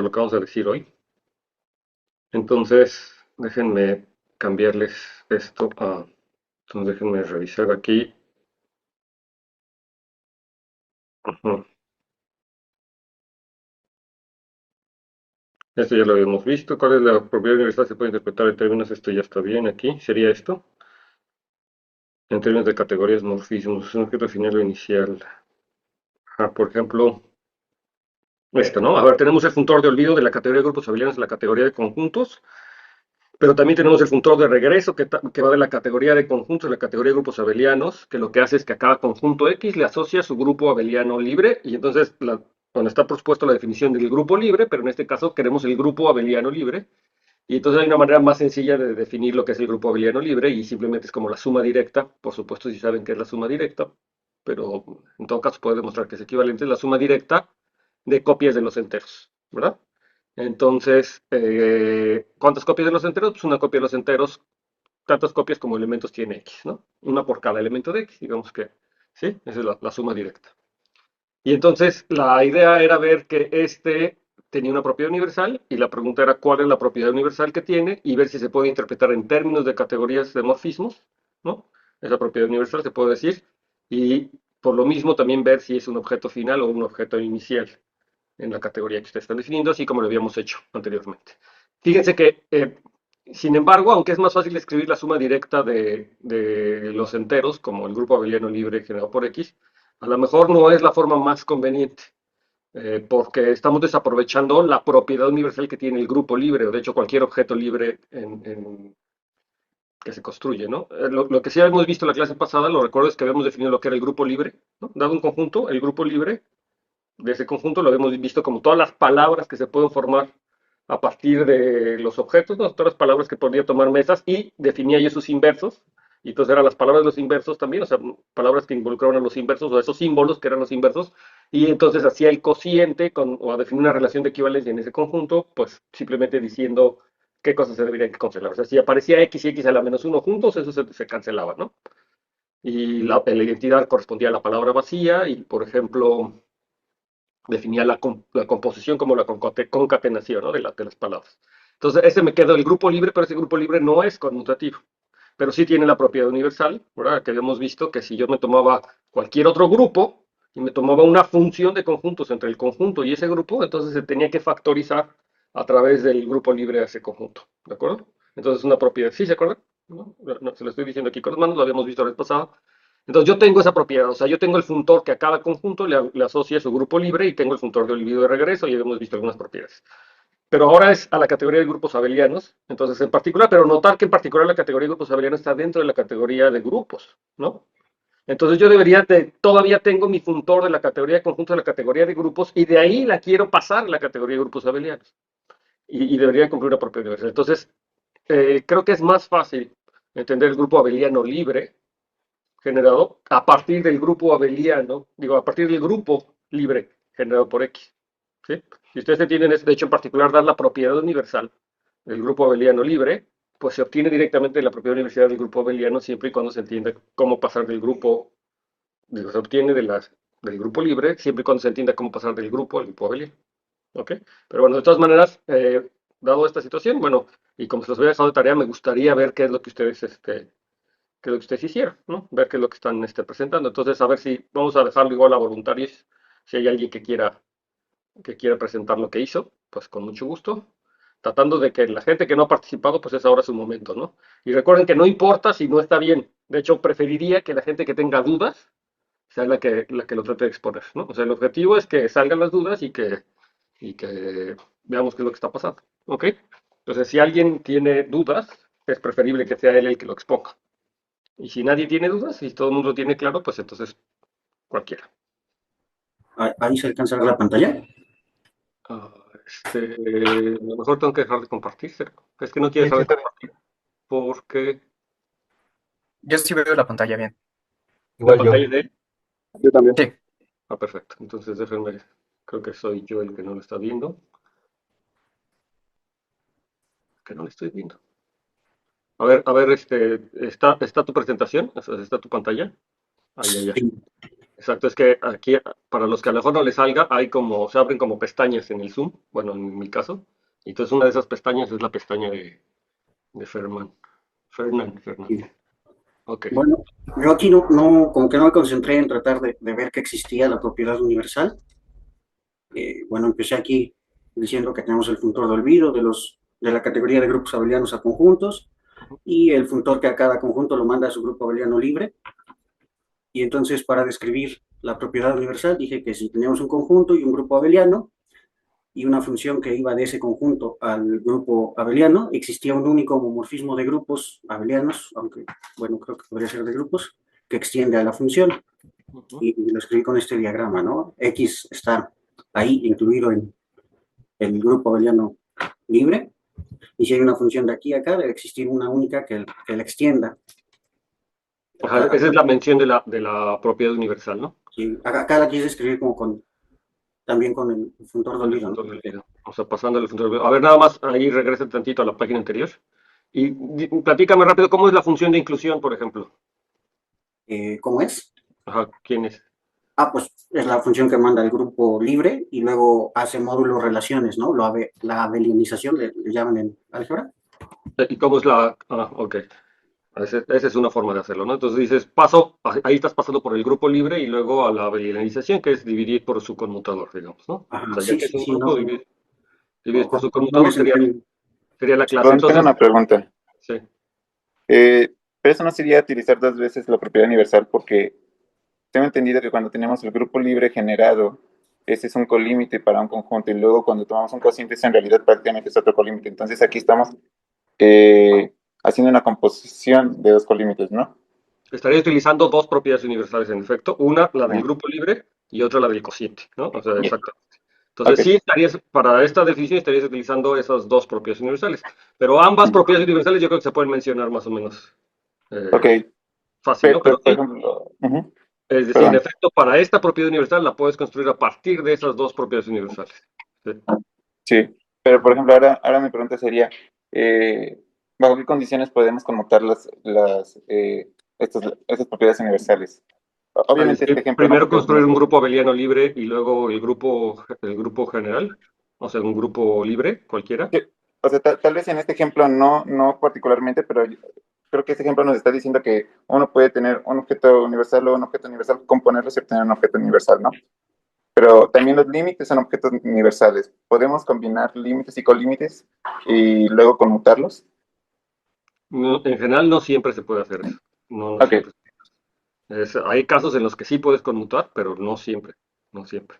lo que vamos a decir hoy. Entonces, déjenme cambiarles esto a... Entonces, déjenme revisar aquí. Ujú. Esto ya lo habíamos visto. ¿Cuál es la propiedad universal? Se puede interpretar en términos, esto ya está bien aquí. Sería esto. En términos de categorías, morfismos, un objeto final o inicial. Por ejemplo, esto, ¿no? A ver, tenemos el funtor de olvido de la categoría de grupos abelianos a la categoría de conjuntos. Pero también tenemos el funtor de regreso que va de la categoría de conjuntos a la categoría de grupos abelianos, que lo que hace es que a cada conjunto X le asocia su grupo abeliano libre, y entonces, bueno, está por supuesto la definición del grupo libre, pero en este caso queremos el grupo abeliano libre, y entonces hay una manera más sencilla de definir lo que es el grupo abeliano libre, y simplemente es como la suma directa, por supuesto si saben qué es la suma directa, pero en todo caso puede demostrar que es equivalente, es la suma directa de copias de los enteros, ¿verdad? Entonces, ¿cuántas copias de los enteros? Pues una copia de los enteros, tantas copias como elementos tiene X, ¿no? Una por cada elemento de X, digamos que, ¿sí? Esa es la suma directa. Y entonces la idea era ver que este tenía una propiedad universal y la pregunta era cuál es la propiedad universal que tiene y ver si se puede interpretar en términos de categorías de morfismos, ¿no? Esa propiedad universal se puede decir y por lo mismo también ver si es un objeto final o un objeto inicial en la categoría que ustedes están definiendo, así como lo habíamos hecho anteriormente. Fíjense que, sin embargo, aunque es más fácil escribir la suma directa de los enteros, como el grupo abeliano libre generado por X, a lo mejor no es la forma más conveniente, porque estamos desaprovechando la propiedad universal que tiene el grupo libre, o de hecho cualquier objeto libre que se construye, ¿no? Lo que sí habíamos visto en la clase pasada, lo recuerdo, es que habíamos definido lo que era el grupo libre, ¿no? Dado un conjunto, el grupo libre de ese conjunto lo hemos visto como todas las palabras que se pueden formar a partir de los objetos, ¿no? Todas las palabras que podría tomar mesas y definía yo sus inversos. Y entonces eran las palabras de los inversos también, o sea, palabras que involucraban a los inversos o esos símbolos que eran los inversos. Y entonces hacía el cociente o a definir una relación de equivalencia en ese conjunto, pues simplemente diciendo qué cosas se deberían cancelar. O sea, si aparecía X y X a la menos uno juntos, eso se cancelaba, ¿no? Y la identidad correspondía a la palabra vacía y, por ejemplo, definía la composición como la concatenación, ¿no? de las palabras. Entonces, ese me quedó el grupo libre, pero ese grupo libre no es conmutativo, pero sí tiene la propiedad universal, ¿verdad? Que habíamos visto que si yo me tomaba cualquier otro grupo y me tomaba una función de conjuntos entre el conjunto y ese grupo, entonces se tenía que factorizar a través del grupo libre a ese conjunto, ¿de acuerdo? Entonces, una propiedad, ¿sí se acuerdan? ¿No? No, se lo estoy diciendo aquí con las manos, lo habíamos visto la vez pasada. Entonces yo tengo esa propiedad, o sea, yo tengo el funtor que a cada conjunto le asocia su grupo libre y tengo el funtor de olvido de regreso y hemos visto algunas propiedades. Pero ahora es a la categoría de grupos abelianos, entonces en particular, pero notar que en particular la categoría de grupos abelianos está dentro de la categoría de grupos, ¿no? Entonces yo todavía tengo mi funtor de la categoría de conjuntos de la categoría de grupos y de ahí la quiero pasar a la categoría de grupos abelianos. Y debería cumplir una propiedad universal. Entonces, creo que es más fácil entender el grupo abeliano libre generado a partir del grupo abeliano, digo, a partir del grupo libre generado por X. ¿Sí? Si ustedes entienden, de hecho, en particular, dar la propiedad universal del grupo abeliano libre, pues se obtiene directamente la propiedad universal del grupo abeliano siempre y cuando se entienda cómo pasar del grupo, digo, se obtiene del grupo libre siempre y cuando se entienda cómo pasar del grupo al grupo abeliano. ¿Ok? Pero bueno, de todas maneras, dado esta situación, bueno, y como se los había dejado de tarea, me gustaría ver qué es lo que ustedes que lo que ustedes hicieron, ¿no? Ver qué es lo que están presentando. Entonces, a ver si vamos a dejarlo igual a voluntarios. Si hay alguien que quiera presentar lo que hizo, pues con mucho gusto. Tratando de que la gente que no ha participado, pues es ahora su momento, ¿no? Y recuerden que no importa si no está bien. De hecho, preferiría que la gente que tenga dudas sea la que lo trate de exponer, ¿no? O sea, el objetivo es que salgan las dudas y que veamos qué es lo que está pasando, ¿ok? Entonces, si alguien tiene dudas, es preferible que sea él el que lo exponga. Y si nadie tiene dudas, si todo el mundo tiene claro, pues entonces cualquiera. Ahí se alcanza a ver la pantalla. Ah, a lo mejor tengo que dejar de compartir, ¿cierto? Es que no quiero Sí, dejar sí, de está bien. compartir porque Yo sí veo la pantalla bien. la Igual pantalla yo. de él. Yo también. Sí. Ah, perfecto. Entonces déjenme, creo que soy yo el que no lo está viendo, que no lo estoy viendo. A ver, ¿está tu presentación? O sea, ¿está tu pantalla? Ah, ya, ya. Sí. Exacto, es que aquí, para los que a lo mejor no les salga, se abren como pestañas en el Zoom, bueno, en mi caso, y entonces una de esas pestañas es la pestaña de Fernand. Y, Ok. bueno, yo aquí como que no me concentré en tratar de ver que existía la propiedad universal. Bueno, empecé aquí diciendo que tenemos el funtor de olvido de la categoría de grupos abelianos a conjuntos y el funtor que a cada conjunto lo manda a su grupo abeliano libre. Y entonces, para describir la propiedad universal, dije que si teníamos un conjunto y un grupo abeliano y una función que iba de ese conjunto al grupo abeliano, existía un único homomorfismo de grupos abelianos, aunque, bueno, creo que podría ser de grupos, que extiende a la función. Y lo escribí con este diagrama, ¿no? X está ahí incluido en el grupo abeliano libre, y si hay una función de aquí a acá, debe existir una única que la extienda. Ajá, esa es la mención de la propiedad universal, ¿no? Y acá la quise escribir como también con el funtor de Con el olvido, ¿no? funtor del olvido. O sea, pasando el funtor del olvido. A ver, nada más, ahí regresa tantito a la página anterior. Y platícame rápido, ¿cómo es la función de inclusión, por ejemplo? ¿Cómo es? Ajá, ¿quién es? Pues es la función que manda el grupo libre y luego hace módulo relaciones, ¿no? La abelianización le llaman en álgebra. ¿Y cómo es ok. Esa es una forma de hacerlo, ¿no? Entonces dices, ahí estás pasando por el grupo libre y luego a la belianización, que es dividir por su conmutador, digamos, ¿no? O Ajá, sea, ya sí, que es sí, un sí, grupo, no, divides por su no me conmutador, sería, centré en... sería la clase. Perdón, tengo Entonces, una pregunta. sí. Pero eso no sería utilizar dos veces la propiedad universal porque tengo entendido que cuando tenemos el grupo libre generado, ese es un colímite para un conjunto y luego cuando tomamos un cociente, ese en realidad prácticamente es otro colímite. Entonces aquí estamos haciendo una composición de dos colímites, ¿no? Estaría utilizando dos propiedades universales, en efecto. Una, la del Ah, grupo libre, y otra, la del cociente, ¿no? O sea, exacto. ok. Entonces, sí para esta definición estarías utilizando esas dos propiedades universales. Pero ambas propiedades universales yo creo que se pueden mencionar más o menos Ok, fácil, ¿no? Pero por sí, ejemplo, es decir, en perdón. efecto, para esta propiedad universal la puedes construir a partir de esas dos propiedades universales. Sí. Sí, pero por ejemplo, ahora mi pregunta sería, eh, ¿bajo qué condiciones podemos conmutar estas propiedades universales? Es Obviamente este decir, ejemplo no, primero porque construir un grupo abeliano libre y luego el grupo general, o sea, un grupo libre, cualquiera. o sea, tal vez en este ejemplo no particularmente, pero creo que este ejemplo nos está diciendo que uno puede tener un objeto universal o un objeto universal, componerlos y obtener un objeto universal, ¿no? Pero también los límites son objetos universales. ¿Podemos combinar límites y colímites y luego conmutarlos? En general no siempre se puede hacer eso. No, no Ok, siempre. Hay casos en los que sí puedes conmutar, pero no siempre. No siempre.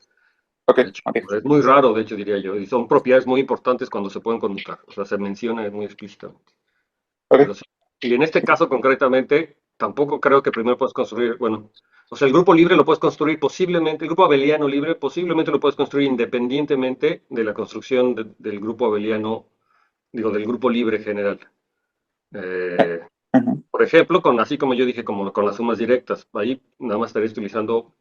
ok, De hecho, ok, es muy raro, de hecho, diría yo. Y son propiedades muy importantes cuando se pueden conmutar. O sea, se menciona muy explícitamente. Pero ok. sí. Y en este caso concretamente, tampoco creo que primero puedes construir, bueno, o sea, el grupo libre lo puedes construir posiblemente, el grupo abeliano libre posiblemente lo puedes construir independientemente de la construcción del grupo abeliano, digo, del grupo libre general. Eh, Ujú. por ejemplo, así como yo dije, como con las sumas directas, ahí nada más estarías utilizando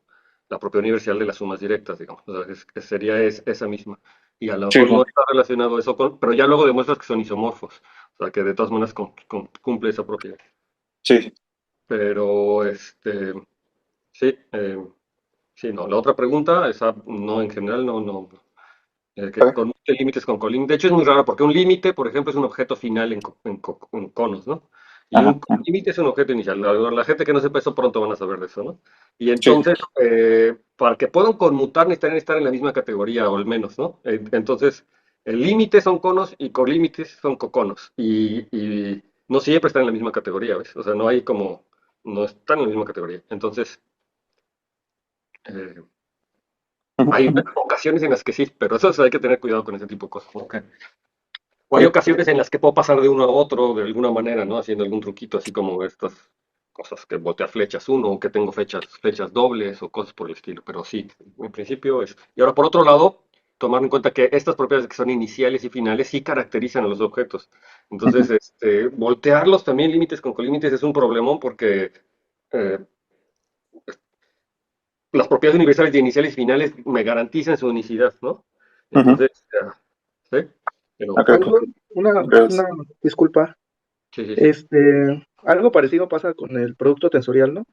la propia universal de las sumas directas, digamos. O sea, sería esa misma. Y a lo Sí, mejor sí, no está relacionado eso pero ya luego demuestras que son isomorfos. O sea, que de todas maneras cumple esa propiedad. sí, sí. Pero, sí, sí, no. La otra pregunta, esa no, en general, no, no. Que Ok. con límites con colímites. De hecho, es muy raro porque un límite, por ejemplo, es un objeto final en conos, ¿no? Y Ajá, un ajá. límite es un objeto inicial. La gente que no sepa eso pronto van a saber de eso, ¿no? Y Sí, entonces, para que puedan conmutar, necesitan estar en la misma categoría, o al menos, ¿no? Entonces, el límite son conos y colímites son coconos. Y no siempre están en la misma categoría, ¿ves? O sea, no están en la misma categoría. Entonces, eh, ujú, hay ujú. ocasiones en las que sí, pero eso hay que tener cuidado con ese tipo de cosas. ¿No? O hay Ok, ocasiones en las que puedo pasar de uno a otro de alguna manera, ¿no? Haciendo algún truquito, así como estas cosas que voltea flechas uno, o que tengo flechas dobles, o cosas por el estilo. Pero sí, en principio es. Y ahora, por otro lado, tomar en cuenta que estas propiedades que son iniciales y finales sí caracterizan a los objetos. Entonces, ujú. voltearlos también límites con colímites es un problemón porque eh, las propiedades universales de iniciales y finales me garantizan su unicidad, ¿no? Ujú. Entonces, sí, pero Ok, ok. Algo, una Entonces, disculpa, sí, sí, algo parecido pasa con el producto tensorial, ¿no?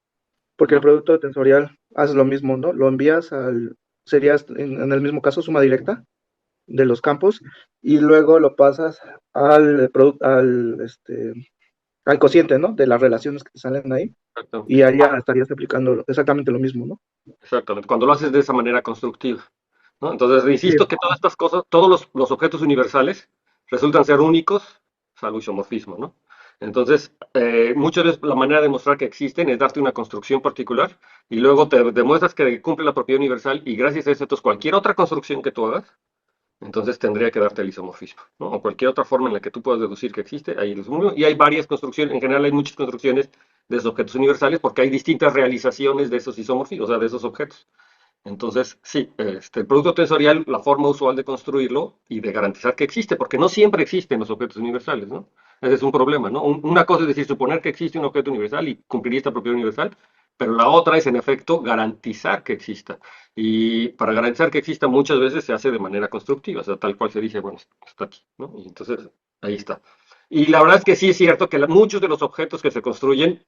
Porque el sí. producto tensorial haces lo mismo, ¿no? Lo envías serías en el mismo caso suma directa de los campos y luego lo pasas al cociente, ¿no? De las relaciones que te salen ahí Exactamente. y allá estarías aplicando exactamente lo mismo, ¿no? Exactamente. Cuando lo haces de esa manera constructiva, ¿no? Entonces, Sí, insisto que todas estas cosas, todos los objetos universales resultan ser únicos, salvo isomorfismo, ¿no? Entonces, muchas veces la manera de demostrar que existen es darte una construcción particular y luego te demuestras que cumple la propiedad universal y gracias a eso, entonces cualquier otra construcción que tú hagas, entonces tendría que darte el isomorfismo, ¿no? O cualquier otra forma en la que tú puedas deducir que existe, ahí es uno. Y hay varias construcciones, en general hay muchas construcciones de esos objetos universales porque hay distintas realizaciones de esos isomorfismos, o sea, de esos objetos. Entonces, sí, el producto tensorial, la forma usual de construirlo y de garantizar que existe, porque no siempre existen los objetos universales, ¿no? Ese es un problema, ¿no? Una cosa es decir, suponer que existe un objeto universal y cumpliría esta propiedad universal, pero la otra es, en efecto, garantizar que exista. Y para garantizar que exista muchas veces se hace de manera constructiva, o sea, tal cual se dice, bueno, está aquí, ¿no? Y entonces, ahí está. Y la verdad es que sí es cierto que muchos de los objetos que se construyen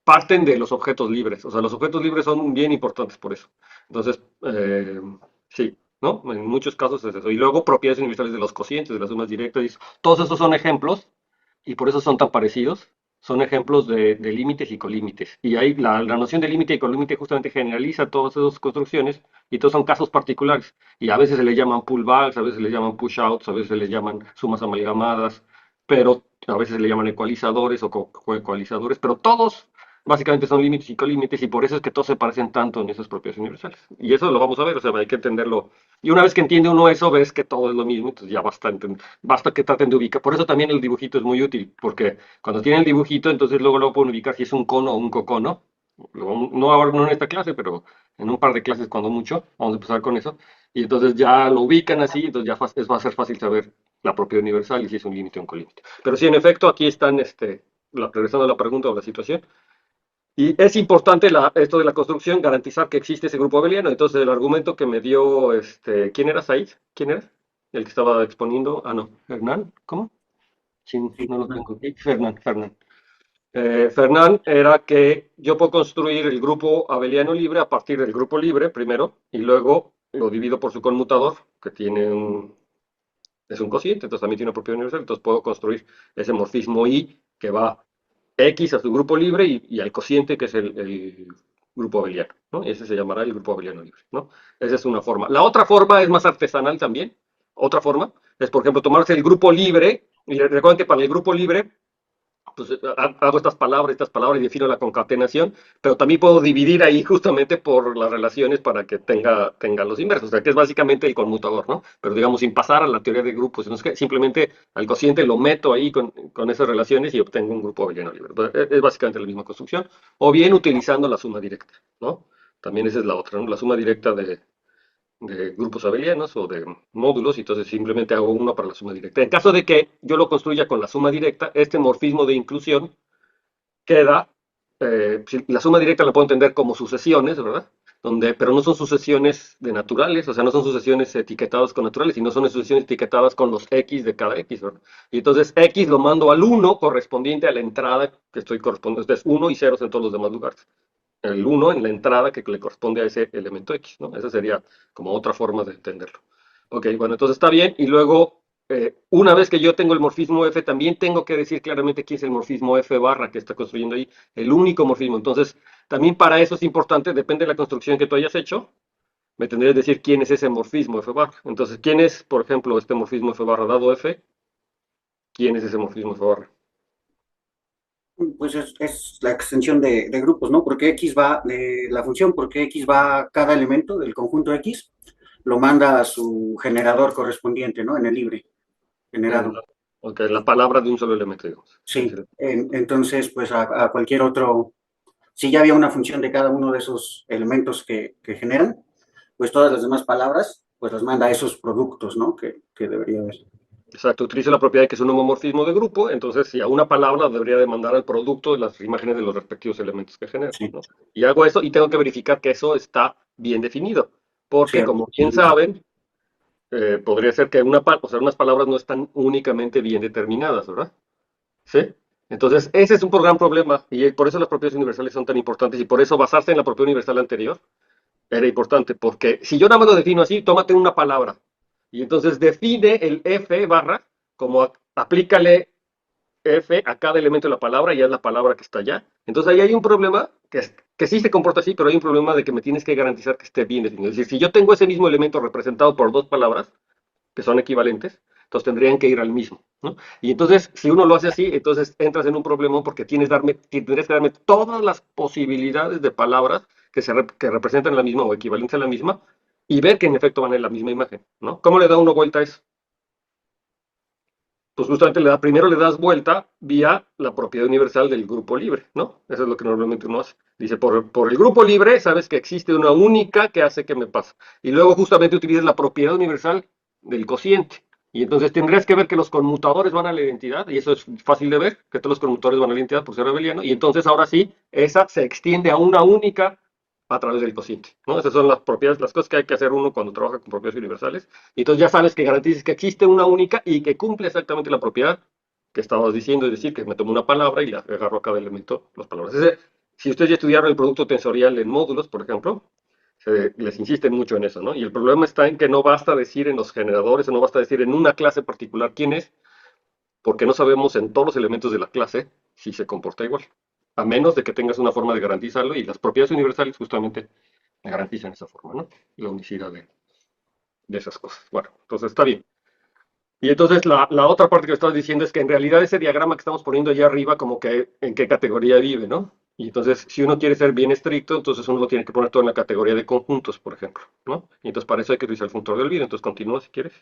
parten de los objetos libres, o sea, los objetos libres son bien importantes por eso. Entonces, sí, ¿no? En muchos casos es eso. Y luego propiedades universales de los cocientes, de las sumas directas, todos esos son ejemplos, y por eso son tan parecidos, son ejemplos de límites y colímites. Y ahí la noción de límite y colímite justamente generaliza todas esas construcciones, y todos son casos particulares. Y a veces se le llaman pullbacks, a veces se le llaman push-outs, a veces se les llaman sumas amalgamadas, pero a veces se le llaman ecualizadores o coecualizadores, pero todos básicamente son límites y colímites y por eso es que todos se parecen tanto en esas propiedades universales. Y eso lo vamos a ver, o sea, hay que entenderlo. Y una vez que entiende uno eso, ves que todo es lo mismo, entonces ya basta que traten de ubicar. Por eso también el dibujito es muy útil, porque cuando tienen el dibujito, entonces luego pueden ubicar si es un cono o un cocono. No ahora, no en esta clase, pero en un par de clases cuando mucho, vamos a empezar con eso. Y entonces ya lo ubican así, entonces ya va a ser fácil saber la propiedad universal y si es un límite o un colímite. Pero sí, en efecto, aquí están, regresando a la pregunta o la situación, y es importante esto de la construcción, garantizar que existe ese grupo abeliano. Entonces, el argumento que me dio, ¿quién era Said? ¿Quién era? El que estaba exponiendo. Ah, no, Hernán, ¿cómo? Sí, Sí, no lo tengo aquí. Fernán. Fernán era que yo puedo construir el grupo abeliano libre a partir del grupo libre primero y luego lo divido por su conmutador, que es un cociente, entonces también tiene una propiedad universal, entonces puedo construir ese morfismo I que va X a su grupo libre y al cociente que es el grupo abeliano, ¿no? Y ese se llamará el grupo abeliano libre, ¿no? Esa es una forma. La otra forma es más artesanal también. Otra forma es, por ejemplo, tomarse el grupo libre, y recuerden que para el grupo libre pues hago estas palabras y defino la concatenación, pero también puedo dividir ahí justamente por las relaciones para que tenga los inversos, o sea, que es básicamente el conmutador, ¿no? Pero digamos, sin pasar a la teoría de grupos, sino es que simplemente al cociente lo meto ahí con esas relaciones y obtengo un grupo abeliano libre. Es básicamente la misma construcción, o bien utilizando la suma directa, ¿no? También esa es la otra, ¿no? La suma directa de grupos abelianos o de módulos, y entonces simplemente hago uno para la suma directa. En caso de que yo lo construya con la suma directa, este morfismo de inclusión queda, la suma directa la puedo entender como sucesiones, ¿verdad? Pero no son sucesiones de naturales, o sea, no son sucesiones etiquetadas con naturales, sino son sucesiones etiquetadas con los X de cada X, ¿verdad? Y entonces X lo mando al 1 correspondiente a la entrada que estoy correspondiendo, entonces 1 y 0 en todos los demás lugares. El 1 en la entrada que le corresponde a ese elemento X, ¿no? Esa sería como otra forma de entenderlo. Ok, bueno, entonces está bien, y luego una vez que yo tengo el morfismo F, también tengo que decir claramente quién es el morfismo F barra que está construyendo ahí, el único morfismo. Entonces, también para eso es importante, depende de la construcción que tú hayas hecho, me tendrías que decir quién es ese morfismo F barra. Entonces, ¿quién es, por ejemplo, este morfismo F barra dado F? ¿Quién es ese morfismo F barra? pues es la extensión de grupos, ¿no? Porque X va, de la función, porque X va a cada elemento del conjunto X, lo manda a su generador correspondiente, ¿no? En el libre, generado. Ok, la palabra de un solo elemento, digamos. Sí, entonces, pues a cualquier otro, si ya había una función de cada uno de esos elementos que generan, pues todas las demás palabras, pues las manda a esos productos, ¿no? Que debería haber. Exacto, utilizo la propiedad de que es un homomorfismo de grupo, entonces si a una palabra debería demandar al producto de las imágenes de los respectivos elementos que genera, Sí, ¿no? Y hago eso y tengo que verificar que eso está bien definido, porque cierto. como bien saben, podría ser que o sea, unas palabras no están únicamente bien determinadas, ¿verdad? ¿Sí? Entonces, ese es un gran problema y por eso las propiedades universales son tan importantes y por eso basarse en la propiedad universal anterior era importante, porque si yo nada más lo defino así, tómate una palabra. Y entonces define el F barra como aplícale F a cada elemento de la palabra y ya es la palabra que está allá. Entonces ahí hay un problema que sí se comporta así, pero hay un problema de que me tienes que garantizar que esté bien definido. Es decir, si yo tengo ese mismo elemento representado por dos palabras, que son equivalentes, entonces tendrían que ir al mismo, ¿no? Y entonces, si uno lo hace así, entonces entras en un problema porque tendrías que darme todas las posibilidades de palabras que representan la misma o equivalentes a la misma y ver que en efecto van en la misma imagen, ¿no? ¿Cómo le da uno vuelta a eso? Pues justamente primero le das vuelta vía la propiedad universal del grupo libre, ¿no? Eso es lo que normalmente uno hace. Dice, por el grupo libre sabes que existe una única que hace que me pase. Y luego justamente utilizas la propiedad universal del cociente. Y entonces tendrías que ver que los conmutadores van a la identidad, y eso es fácil de ver, que todos los conmutadores van a la identidad por ser abeliano, y entonces ahora sí, esa se extiende a una única a través del cociente, ¿no? Esas son las propiedades, las cosas que hay que hacer uno cuando trabaja con propiedades universales. Y entonces ya sabes que garantices que existe una única y que cumple exactamente la propiedad que estabas diciendo, es decir, que me tomo una palabra y le agarro a cada elemento las palabras. Si ustedes ya estudiaron el producto tensorial en módulos, por ejemplo, les insisten mucho en eso, ¿no? Y el problema está en que no basta decir en los generadores, o no basta decir en una clase particular quién es, porque no sabemos en todos los elementos de la clase si se comporta igual. A menos de que tengas una forma de garantizarlo, y las propiedades universales justamente garantizan esa forma, ¿no? La unicidad de esas cosas. Bueno, entonces está bien. Y entonces la otra parte que estabas diciendo es que en realidad ese diagrama que estamos poniendo allá arriba, como que en qué categoría vive, ¿no? Y entonces, si uno quiere ser bien estricto, entonces uno lo tiene que poner todo en la categoría de conjuntos, por ejemplo, ¿no? Y entonces para eso hay que utilizar el funtor de olvido. Entonces continúa si quieres.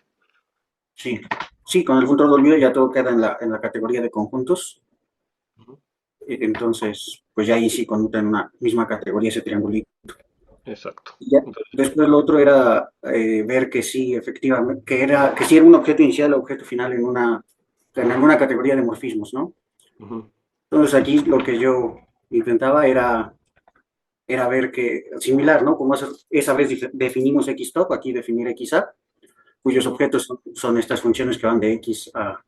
Sí, sí, con el funtor de olvido ya todo queda en la categoría de conjuntos. Entonces, pues ya ahí sí conmuta en una misma categoría ese triangulito. Exacto. Y ya, Entonces, después lo otro era ver que sí, efectivamente, que sí era un objeto inicial o objeto final en alguna categoría de morfismos, ¿no? ujú, Entonces aquí lo que yo intentaba era ver que, similar, ¿no? Como esa vez definimos xtop, aquí definir xa, cuyos ujú. objetos son estas funciones que van de x a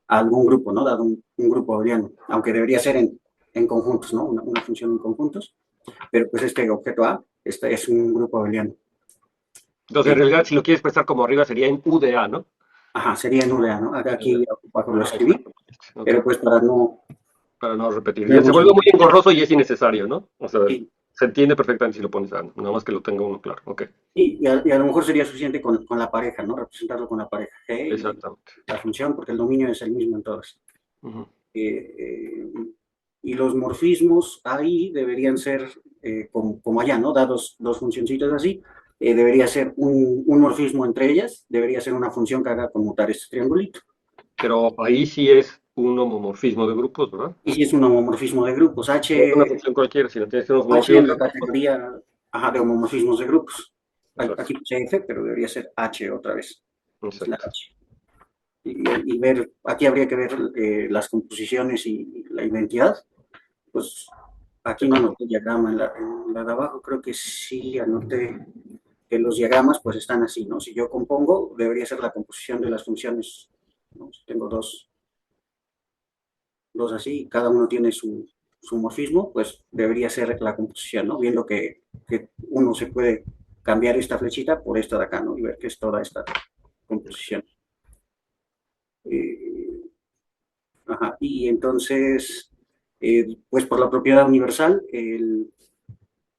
algún grupo, ¿no? Dado un grupo abeliano, aunque debería ser en conjuntos, ¿no? Una función en conjuntos, pero pues este objeto A, este es un grupo abeliano. Entonces, en realidad, si lo quieres expresar como arriba, sería en UDA, ¿no? Ajá, sería en UDA, ¿no? Aquí abajo lo escribí, Exacto. Ok. pero pues para no... Para no repetir. Y se Vemos vuelve un... muy engorroso y es innecesario, ¿no? O sea, Sí, se entiende perfectamente si lo pones a, nada más que lo tenga uno claro. Ok. y a lo mejor sería suficiente con la pareja, ¿no? Representarlo con la pareja G y Exactamente. la función, porque el dominio es el mismo en todas. Ujú. Eh, y los morfismos ahí deberían ser, como allá, ¿no? Dados dos funcioncitas así, debería ser un morfismo entre ellas, debería ser una función que haga conmutar este triangulito. Pero ahí sí es un homomorfismo de grupos, ¿verdad? Y si es un homomorfismo de grupos, No es una función cualquiera, sino tienes que ser un H homomorfismo en de la grupos. categoría, ajá, de homomorfismos de grupos. Exacto. Aquí puse F, pero debería ser H otra vez. Es la Exacto. H. Y ver, aquí habría que ver las composiciones y la identidad. Pues aquí no anoté diagrama en la de abajo, creo que sí anoté que los diagramas pues están así, ¿no? Si yo compongo, debería ser la composición de las funciones, ¿no? Si tengo dos así, cada uno tiene su morfismo, pues debería ser la composición, ¿no? Viendo que uno se puede cambiar esta flechita por esta de acá, ¿no? Y ver que es toda esta composición. Eh, ajá. Y entonces, pues por la propiedad universal,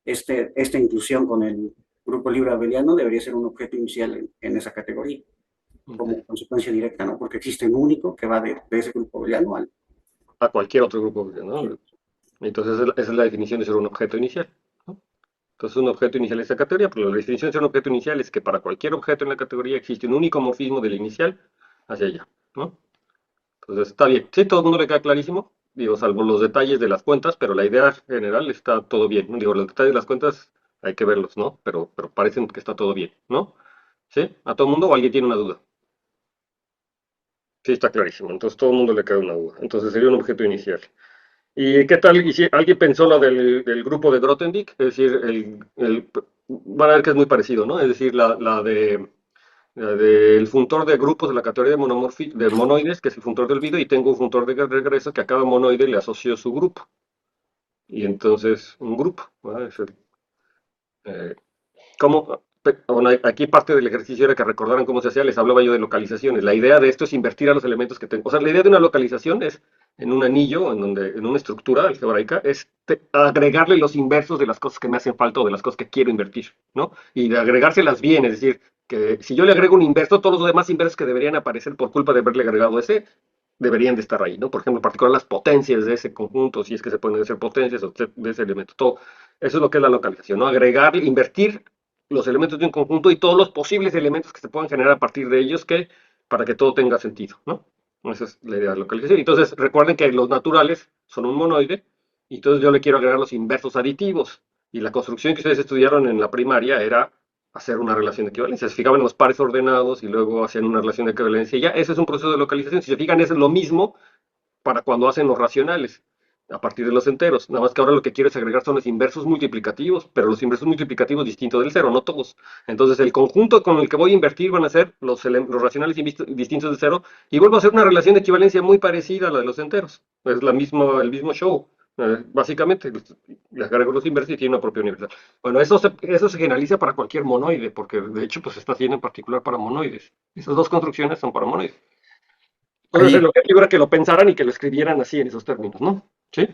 esta inclusión con el grupo libre abeliano debería ser un objeto inicial en esa categoría, Ok. como consecuencia directa, ¿no? Porque existe un único que va de ese grupo abeliano al... A cualquier otro grupo, ¿no? Entonces, esa es la definición de ser un objeto inicial, ¿no? Entonces, un objeto inicial es esa categoría, pero la definición de ser un objeto inicial es que para cualquier objeto en la categoría existe un único morfismo del inicial hacia allá, ¿no? Entonces, está bien. Sí, todo el mundo le queda clarísimo. Digo, salvo los detalles de las cuentas, pero la idea general está todo bien, ¿no? Digo, los detalles de las cuentas hay que verlos, ¿no? Pero parecen que está todo bien, ¿no? ¿Sí? ¿A todo el mundo o alguien tiene una duda? Sí, está clarísimo. Entonces, todo el mundo le queda una duda. Entonces, sería un objeto inicial. ¿Y qué tal? ¿Y si alguien pensó lo del grupo de Grothendieck? Es decir, van a ver que es muy parecido, ¿no? Es decir, la del funtor de grupos de la categoría de monoides, que es el funtor del video, y tengo un funtor de regreso que a cada monoide le asocio su grupo. Y entonces, un grupo, ¿verdad? Bueno, aquí parte del ejercicio era que recordaran cómo se hacía, les hablaba yo de localizaciones. La idea de esto es invertir a los elementos que tengo. O sea, la idea de una localización es en un anillo, en una estructura algebraica, es agregarle los inversos de las cosas que me hacen falta o de las cosas que quiero invertir, ¿no? Y de agregárselas bien, es decir, que si yo le agrego un inverso, todos los demás inversos que deberían aparecer por culpa de haberle agregado ese, deberían de estar ahí, ¿no? Por ejemplo, en particular las potencias de ese conjunto, si es que se pueden hacer potencias o de ese elemento, todo. Eso es lo que es la localización, ¿no? Agregar, invertir los elementos de un conjunto y todos los posibles elementos que se puedan generar a partir de ellos para que todo tenga sentido, ¿no? Esa es la idea de localización. Entonces, recuerden que los naturales son un monoide, y entonces yo le quiero agregar los inversos aditivos. Y la construcción que ustedes estudiaron en la primaria era hacer una relación de equivalencia. Se fijaban en los pares ordenados y luego hacían una relación de equivalencia. Y ya, ese es un proceso de localización. Si se fijan, es lo mismo para cuando hacen los racionales a partir de los enteros. Nada más que ahora lo que quiero es agregar son los inversos multiplicativos, pero los inversos multiplicativos distintos del cero, no todos. Entonces el conjunto con el que voy a invertir van a ser los racionales distintos del cero, y vuelvo a hacer una relación de equivalencia muy parecida a la de los enteros. Es el mismo show. Básicamente, le agrego los inversos y tiene una propia universal. Bueno, eso se generaliza para cualquier monoide, porque de hecho pues se está haciendo en particular para monoides. Esas dos construcciones son para monoides. Entonces, Ahí, lo que era que lo pensaran y que lo escribieran así en esos términos, ¿no? ¿Sí?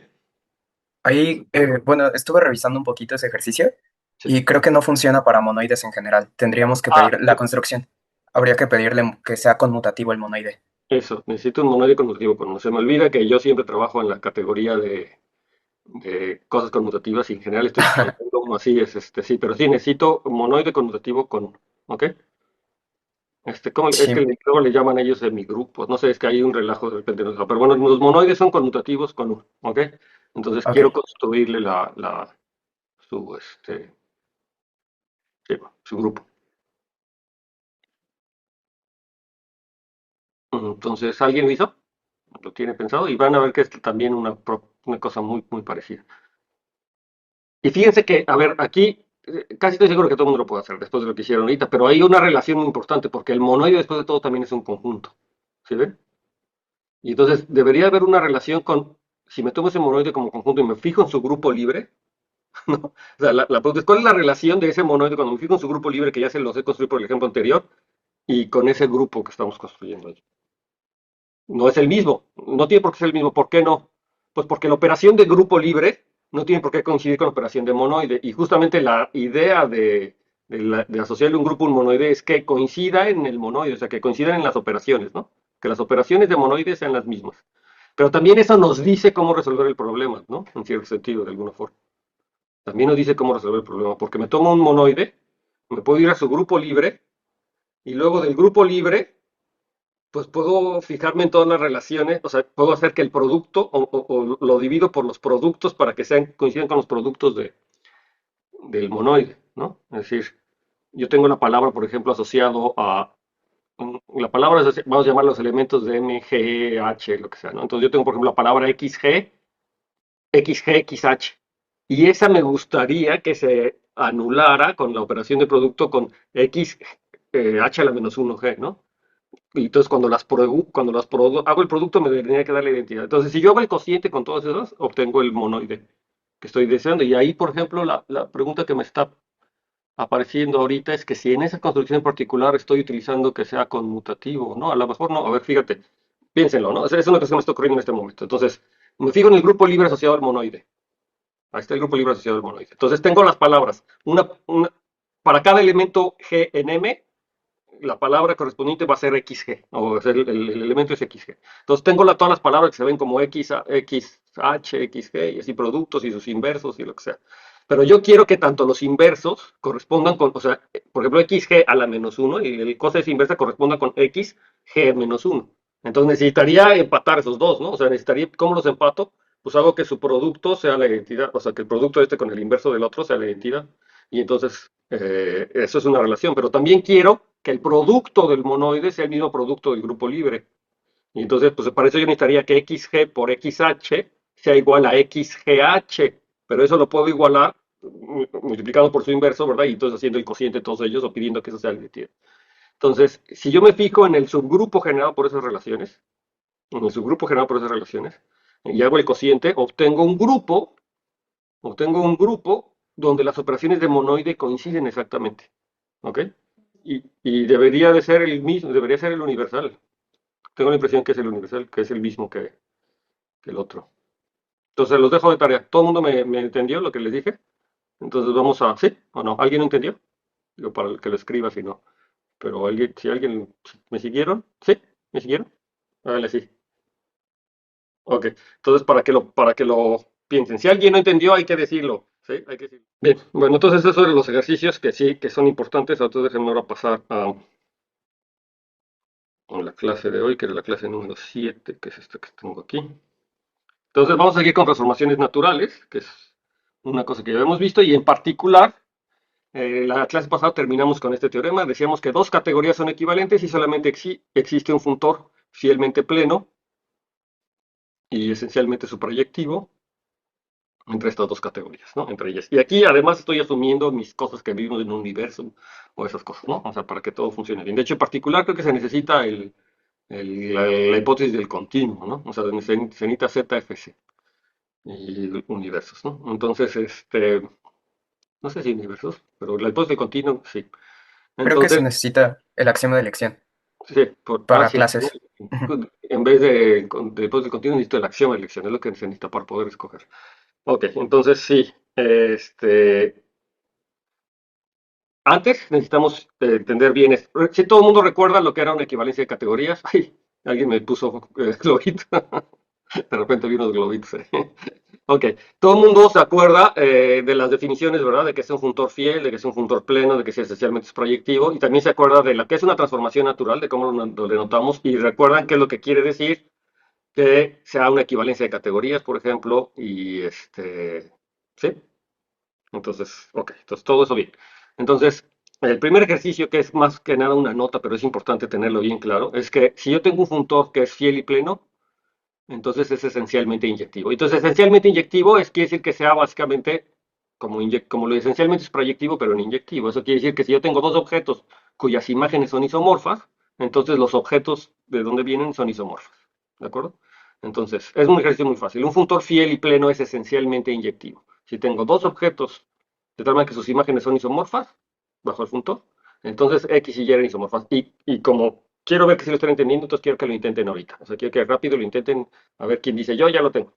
bueno, estuve revisando un poquito ese ejercicio Sí. y creo que no funciona para monoides en general. Tendríamos que Ah, pedir la construcción. Habría que pedirle que sea conmutativo el monoide. eso, necesito un monoide conmutativo. No se me olvida que yo siempre trabajo en la categoría de cosas conmutativas y en general estoy pensando uno así, sí, pero sí, necesito un monoide conmutativo con, ¿ok? Es Sí, que luego le llaman ellos semigrupos, no sé, es que hay un relajo de repente, ¿no? Pero bueno, los monoides son conmutativos con uno, ¿ok? Entonces ok. quiero construirle su, sí, su grupo. Entonces, ¿alguien lo hizo? Lo tiene pensado y van a ver que es también una cosa muy, muy parecida. Y fíjense que, a ver, aquí casi estoy seguro que todo el mundo lo puede hacer después de lo que hicieron ahorita, pero hay una relación muy importante porque el monoide después de todo también es un conjunto. ¿Sí ven? Y entonces debería haber una relación si me tomo ese monoide como conjunto y me fijo en su grupo libre, ¿no? O sea, la pregunta es, ¿cuál es la relación de ese monoide cuando me fijo en su grupo libre, que ya se los he construido por el ejemplo anterior, y con ese grupo que estamos construyendo ahí? No es el mismo, no tiene por qué ser el mismo. ¿Por qué no? Pues porque la operación de grupo libre no tiene por qué coincidir con la operación de monoide. Y justamente la idea de asociarle un grupo a un monoide es que coincida en el monoide, o sea, que coincidan en las operaciones, ¿no? Que las operaciones de monoide sean las mismas. Pero también eso nos dice cómo resolver el problema, ¿no? En cierto sentido, de alguna forma. También nos dice cómo resolver el problema, porque me tomo un monoide, me puedo ir a su grupo libre, y luego del grupo libre pues puedo fijarme en todas las relaciones, o sea, puedo hacer que el producto o lo divido por los productos para que coincidan con los productos del monoide, ¿no? Es decir, yo tengo la palabra, por ejemplo, asociado a, la palabra, vamos a llamar los elementos de M, G, H, lo que sea, ¿no? Entonces yo tengo, por ejemplo, la palabra XG, XG, XH, y esa me gustaría que se anulara con la operación de producto con X, H a la menos 1G, ¿no? Y entonces cuando hago el producto me debería que dar la identidad. Entonces, si yo hago el cociente con todas esas, obtengo el monoide que estoy deseando. Y ahí, por ejemplo, la pregunta que me está apareciendo ahorita es que si en esa construcción en particular estoy utilizando que sea conmutativo, ¿no? A lo mejor no. A ver, fíjate, piénsenlo, ¿no? Esa es una cosa que me está ocurriendo en este momento. Entonces, me fijo en el grupo libre asociado al monoide. Ahí está el grupo libre asociado al monoide. Entonces, tengo las palabras. Para cada elemento G en M, la palabra correspondiente va a ser XG, o sea, el elemento es XG. Entonces tengo todas las palabras que se ven como X, XH, XG, y así productos y sus inversos y lo que sea. Pero yo quiero que tanto los inversos correspondan con, o sea, por ejemplo, XG a la menos 1 y el cosas inversa corresponda con XG menos 1. Entonces necesitaría empatar esos dos, ¿no? O sea, necesitaría, ¿cómo los empato? Pues hago que su producto sea la identidad, o sea, que el producto este con el inverso del otro sea la identidad. Y entonces, eso es una relación. Pero también quiero que el producto del monoide sea el mismo producto del grupo libre. Y entonces, pues para eso yo necesitaría que XG por XH sea igual a XGH. Pero eso lo puedo igualar multiplicado por su inverso, ¿verdad? Y entonces haciendo el cociente de todos ellos o pidiendo que eso sea la identidad. Entonces, si yo me fijo en el subgrupo generado por esas relaciones, y hago el cociente, obtengo un grupo donde las operaciones de monoide coinciden exactamente. ¿Ok? Y debería de ser el mismo, debería ser el universal. Tengo la impresión que es el universal, que es el mismo que el otro. Entonces los dejo de tarea. ¿Todo el mundo me entendió lo que les dije? Entonces vamos a... ¿Sí o no? ¿Alguien no entendió? Digo, para el que lo escriba, si no. Pero alguien, si alguien... ¿Me siguieron? ¿Sí? ¿Me siguieron? Háganle sí. Ok. Entonces para que lo piensen. Si alguien no entendió, hay que decirlo. ¿Sí? Hay que decirlo. Bien. Bueno, entonces esos son los ejercicios que sí, que son importantes. Entonces déjenme ahora pasar a la clase de hoy, que es la clase número 7, que es esta que tengo aquí. Entonces vamos a seguir con transformaciones naturales, que es una cosa que ya hemos visto, y en particular, la clase pasada terminamos con este teorema, decíamos que dos categorías son equivalentes y solamente existe un funtor fielmente pleno y esencialmente su proyectivo entre estas dos categorías, ¿no? Entre ellas. Y aquí además estoy asumiendo mis cosas que vivimos en un universo o esas cosas, ¿no? O sea, para que todo funcione bien. De hecho, en particular creo que se necesita la hipótesis del continuo, ¿no? O sea, se necesita ZFC y universos, ¿no? Entonces, no sé si universos, pero la hipótesis del continuo, sí. Creo que se Entonces, necesita el axioma de elección sí, para sí, ¿no? clases. En vez de hipótesis del continuo necesito el axioma de elección, es lo que se necesita para poder escoger. Ok, entonces sí, antes necesitamos entender bien esto. Si todo el mundo recuerda lo que era una equivalencia de categorías, ay, alguien me puso globito, de repente vi unos globitos. Ok, todo el mundo se acuerda de las definiciones, ¿verdad? De que es un funtor fiel, de que es un funtor pleno, de que esencialmente es proyectivo, y también se acuerda de lo que es una transformación natural, de cómo lo denotamos, y recuerdan qué es lo que quiere decir que sea una equivalencia de categorías, por ejemplo, y ¿sí? Entonces, ok, entonces todo eso bien. Entonces, el primer ejercicio, que es más que nada una nota, pero es importante tenerlo bien claro, es que si yo tengo un funtor que es fiel y pleno, entonces es esencialmente inyectivo. Entonces, esencialmente inyectivo quiere decir que sea básicamente como lo esencialmente es proyectivo, pero en inyectivo. Eso quiere decir que si yo tengo dos objetos cuyas imágenes son isomorfas, entonces los objetos de donde vienen son isomorfos. ¿De acuerdo? Entonces, es un ejercicio muy fácil. Un funtor fiel y pleno es esencialmente inyectivo. Si tengo dos objetos de tal manera que sus imágenes son isomorfas, bajo el funtor, entonces X y Y eran isomorfas. Y como quiero ver que si lo están entendiendo, entonces quiero que lo intenten ahorita. O sea, quiero que rápido lo intenten. A ver quién dice yo, ya lo tengo.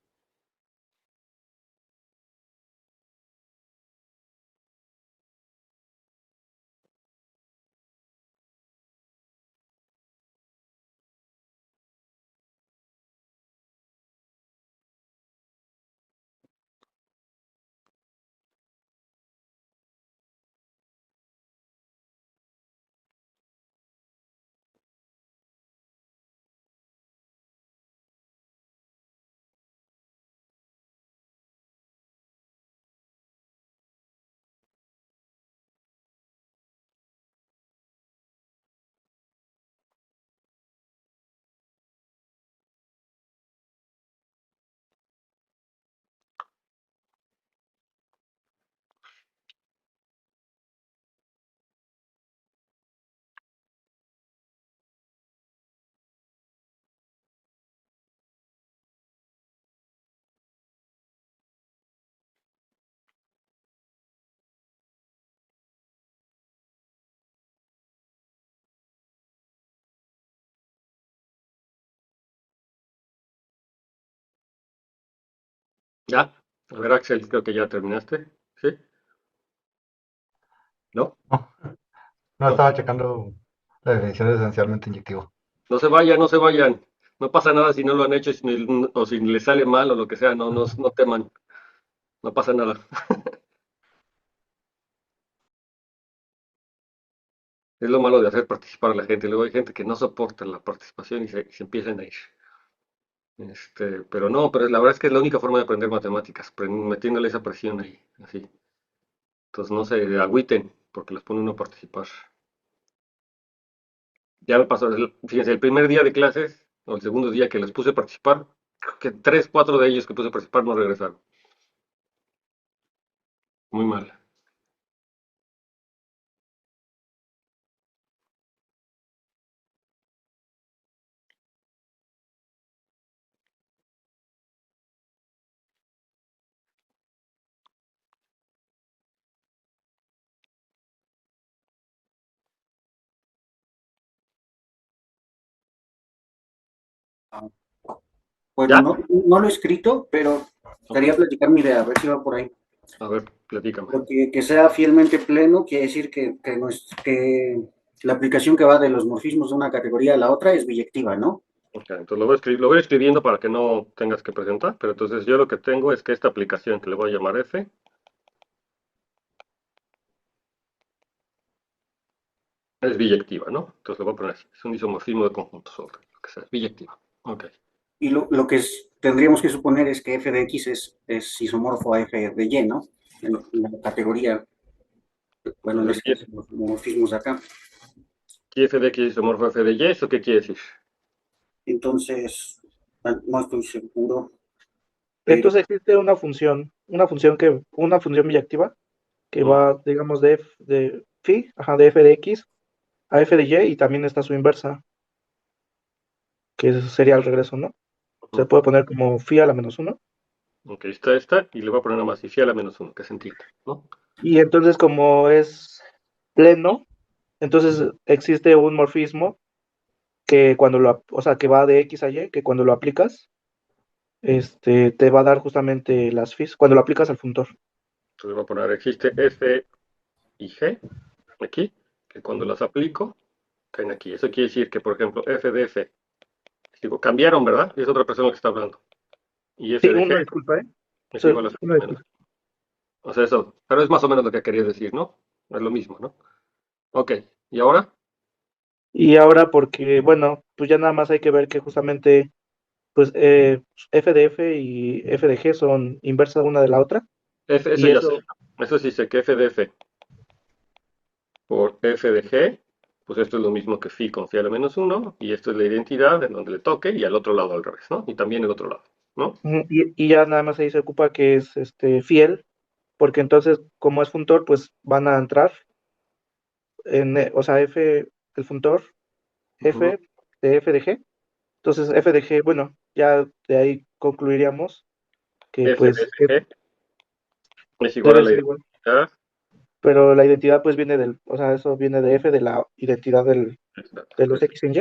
Ya. A ver, Axel, creo que ya terminaste. ¿Sí? ¿No? No, no Ok. estaba checando la definición de esencialmente inyectivo. No se vayan, no se vayan. No pasa nada si no lo han hecho o si les sale mal o lo que sea. No, no, no teman. No pasa nada. Es lo malo de hacer participar a la gente. Luego hay gente que no soporta la participación y se empiezan a ir. Pero no, pero la verdad es que es la única forma de aprender matemáticas, metiéndole esa presión ahí, así. Entonces no se agüiten porque los pone uno a participar. Ya me pasó, fíjense, el primer día de clases, o el segundo día que les puse a participar, creo que tres, cuatro de ellos que puse a participar no regresaron. Muy mal. Bueno, ¿Ya? no lo he escrito, pero quería platicar mi idea, a ver si va por ahí. A ver, platícame. Porque que sea fielmente pleno quiere decir que la aplicación que va de los morfismos de una categoría a la otra es biyectiva, ¿no? Ok, entonces lo voy escribiendo para que no tengas que presentar, pero entonces yo lo que tengo es que esta aplicación que le voy a llamar F es biyectiva, ¿no? Entonces lo voy a poner así. Es un isomorfismo de conjuntos, o lo que sea, es biyectiva. Ok. Y lo que tendríamos que suponer es que f de x es isomorfo a f de y, ¿no? En la categoría, bueno, en Entonces, este caso, los morfismos de acá. aquí f de x es isomorfo f de y, ¿eso qué quiere decir? Entonces, no estoy seguro, pero Entonces existe una función biyectiva que Mm, va, digamos, de phi, ajá, de f de x a f de y, y también está su inversa, que sería el regreso, ¿no? Se puede poner como phi a la menos uno. Ok, está esta, y le voy a poner nada más y a la menos uno, que se entienda, ¿no? Y entonces, como es pleno, entonces existe un morfismo que o sea, que va de x a y, que cuando lo aplicas, te va a dar justamente las phis, cuando lo aplicas al funtor. Entonces voy a poner, existe f y g aquí, que cuando las aplico, caen aquí. Eso quiere decir que, por ejemplo, f de f, digo, cambiaron, ¿verdad? Y es otra persona que está hablando. Y f Sí, de g una disculpa, ¿eh? es igual a 0 Una menos. disculpa. O sea, eso, pero es más o menos lo que quería decir, ¿no? Es lo mismo, ¿no? Ok, ¿y ahora? Y ahora porque, bueno, pues ya nada más hay que ver que justamente, pues, f de f y f de g son inversas una de la otra. Eso Y ya sé. eso, Eso sí sé que f de f por f de g, pues esto es lo mismo que phi con phi a la menos uno, y esto es la identidad en donde le toque, y al otro lado al revés, ¿no? Y también el otro lado, ¿no? y ya nada más ahí se ocupa que es fiel, porque entonces, como es funtor, pues van a entrar o sea, f, el funtor, Ujú. f de f de g. Entonces, f de g, bueno, ya de ahí concluiríamos que F de pues f g es igual a debe la ser igual. identidad. Pero la identidad pues viene o sea, eso viene de f de la identidad de los x en y,